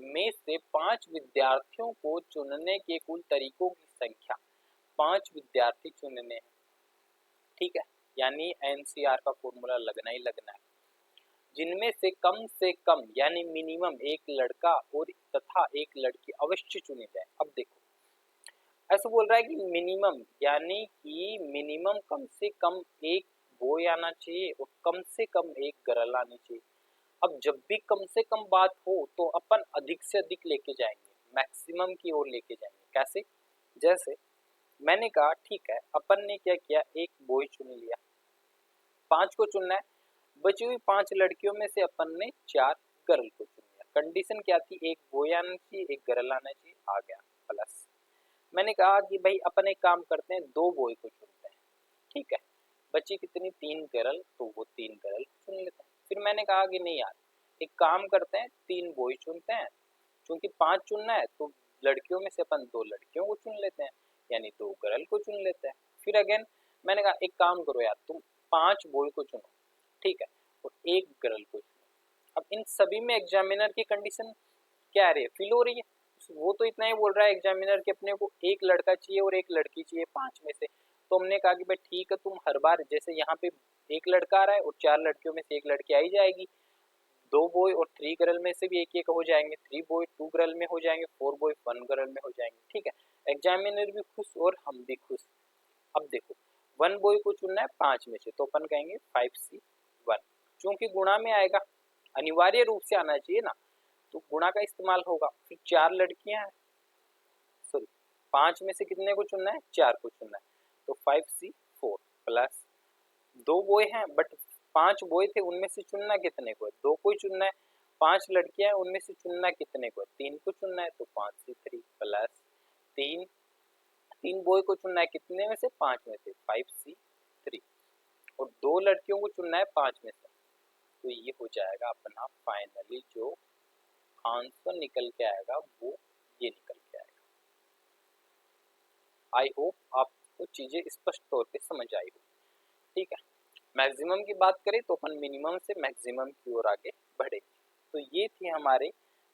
में से 5 विद्यार्थियों को चुनने के कुल तरीकों की संख्या, 5 विद्यार्थी चुनने हैं, ठीक है, यानी एनसीआर का फॉर्मूला लगना ही लगना है, जिनमें से कम यानी मिनिमम एक लड़का और तथा एक लड़की अवश्य चुनी जाए। अब देखो ऐसा बोल रहा है कि मिनिमम यानी कि मिनिमम कम से कम एक बॉय आना चाहिए और कम से कम एक गर्ल आनी चाहिए। अब जब भी कम से कम बात हो तो अपन अधिक से अधिक लेके जाएंगे, मैक्सिमम की ओर लेके जाएंगे। कैसे, जैसे मैंने कहा ठीक है, अपन ने क्या किया एक बॉय चुन लिया, 5 को चुनना है, बची हुई 5 लड़कियों में से अपन ने 4 गर्ल को चुन लिया। कंडीशन क्या थी, एक बॉय आना चाहिए एक गर्ल आना चाहिए, आ गया प्लस। मैंने कहा कि भाई अपन एक काम करते हैं 2 बॉय को चुनते हैं, ठीक है, बची कितनी 3 गर्ल, तो वो 3 गर्ल चुन लेते हैं। फिर मैंने कहा कि नहीं यार एक काम करते हैं 3 बॉय चुनते हैं, क्योंकि 5 चुनना है तो लड़कियों में से अपन 2 लड़कियों को चुन लेते हैं, यानी 2 गर्ल को चुन लेते हैं। फिर अगेन मैंने कहा एक काम करो यार तुम 5 बॉय को चुनो, ठीक है, और एक गर्ल को चुनो। अब इन सभी में एग्जामिनर की कंडीशन क्या आ रही है, फिल हो रही है, वो तो इतना ही बोल रहा है एग्जामिनर के अपने को एक लड़का चाहिए और एक लड़की चाहिए 5 में से। तो हमने कहा कि भाई ठीक है, तुम हर बार जैसे यहाँ पे एक लड़का आ रहा है और 4 लड़कियों में से एक लड़की आई जाएगी, 2 बॉय और 3 गर्ल में से भी एक एक हो जाएंगे, 3 बॉय 2 गर्ल में हो जाएंगे, 4 बॉय 1 गर्ल में हो जाएंगे, ठीक है, एग्जामिनर भी खुश और हम भी खुश। अब देखो 1 बॉय को चुनना है 5 में से, तो अपन कहेंगे 5C1, क्योंकि गुणा में आएगा, अनिवार्य रूप से आना चाहिए ना, तो गुणा का इस्तेमाल होगा। फिर 4 लड़कियां हैं, सॉरी 5 में से कितने को चुनना है 4 को चुनना है, तो 5C4 प्लस 2 बॉय हैं बट 5 बॉय थे उनमें से चुनना कितने को है 2 को ही चुनना है, 5 लड़कियां हैं उनमें से चुनना कितने को है 3 को चुनना है, तो 5C3 प्लस 3 बॉय को चुनना है कितने में से 5 में से 5C3, और 2 लड़कियों को चुनना है 5 में से, तो ये हो जाएगा अपना फाइनली जो आंसर निकल के आएगा वो ये निकल के आएगा। आई होप आपको चीजें स्पष्ट तौर पे समझ आई हो, ठीक है। मैक्सिमम की बात करें तो अपन मिनिमम से मैक्सिमम की ओर आगे बढ़ेंगे। तो ये थी हमारे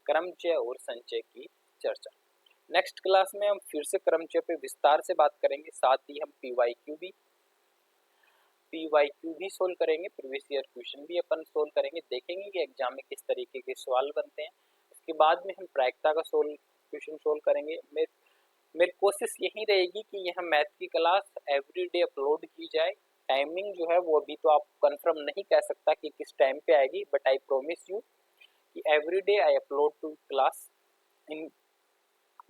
क्रमचय और संचय की चर्चा। नेक्स्ट क्लास में हम फिर से क्रमचय पे विस्तार से बात करेंगे, साथ ही हम पीवाईक्यू भी सोल्व करेंगे, प्रीवियस ईयर क्वेश्चन भी अपन सोल्व करेंगे, देखेंगे कि एग्जाम में किस तरीके के सवाल बनते हैं। इसके बाद में हम प्रायिकता का क्वेश्चन सोल्व करेंगे। मेरी कोशिश यही रहेगी कि यह मैथ की क्लास एवरीडे अपलोड की जाए। टाइमिंग जो है वो अभी तो आप कंफर्म नहीं कह सकता कि किस टाइम पे आएगी, बट आई प्रॉमिस यू कि everyday I upload two class in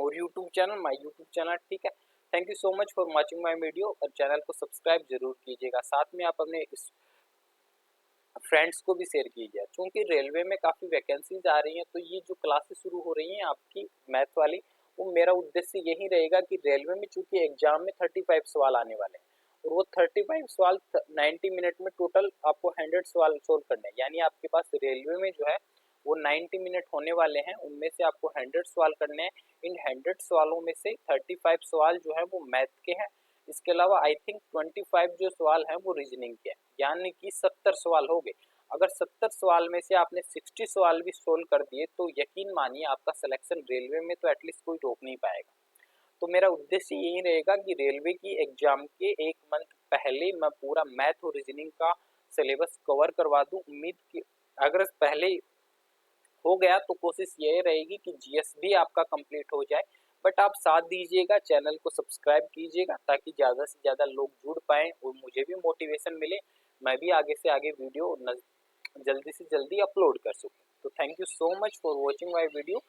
और YouTube channel, my YouTube channel, ठीक है। Thank you so much for watching my video, और चैनल को सब्सक्राइब जरूर कीजिएगा, साथ में आप अपने फ्रेंड्स को भी शेयर कीजिए। क्योंकि रेलवे में काफ़ी वैकेंसीज आ रही हैं, तो ये जो क्लासेस शुरू हो रही हैं आपकी मैथ वाली, वो मेरा उद्देश्य यही रहेगा कि रेलवे में चूंकि एग्जाम में 35 सवाल आने वाले हैं, और वो 35 सवाल 90 मिनट में टोटल आपको 100 सवाल सोल्व करने हैं। यानी आपके पास रेलवे में जो है वो 90 मिनट होने वाले हैं, उनमें से आपको 100 सवाल करने हैं। इन 100 सवालों में से 35 सवाल जो है वो मैथ के हैं। इसके अलावा आई थिंक 25 जो सवाल हैं वो रीजनिंग के हैं, यानी कि 70 सवाल हो गए। अगर 70 सवाल में से आपने 60 सवाल भी सोल्व कर दिए तो यकीन मानिए आपका सिलेक्शन रेलवे में तो एटलीस्ट कोई रोक नहीं पाएगा। तो मेरा उद्देश्य यही रहेगा कि रेलवे की एग्जाम के एक मंथ पहले मैं पूरा मैथ और रीजनिंग का सिलेबस कवर करवा दूं। उम्मीद की अगर पहले हो गया तो कोशिश ये रहेगी कि जीएस भी आपका कंप्लीट हो जाए। बट आप साथ दीजिएगा, चैनल को सब्सक्राइब कीजिएगा, ताकि ज़्यादा से ज़्यादा लोग जुड़ पाएँ और मुझे भी मोटिवेशन मिले, मैं भी आगे से आगे वीडियो जल्दी से जल्दी अपलोड कर सकूँ। तो thank you so much for watching my video.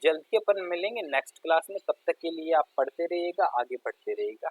जल्दी अपन मिलेंगे नेक्स्ट क्लास में, तब तक के लिए आप पढ़ते रहिएगा, आगे बढ़ते रहिएगा।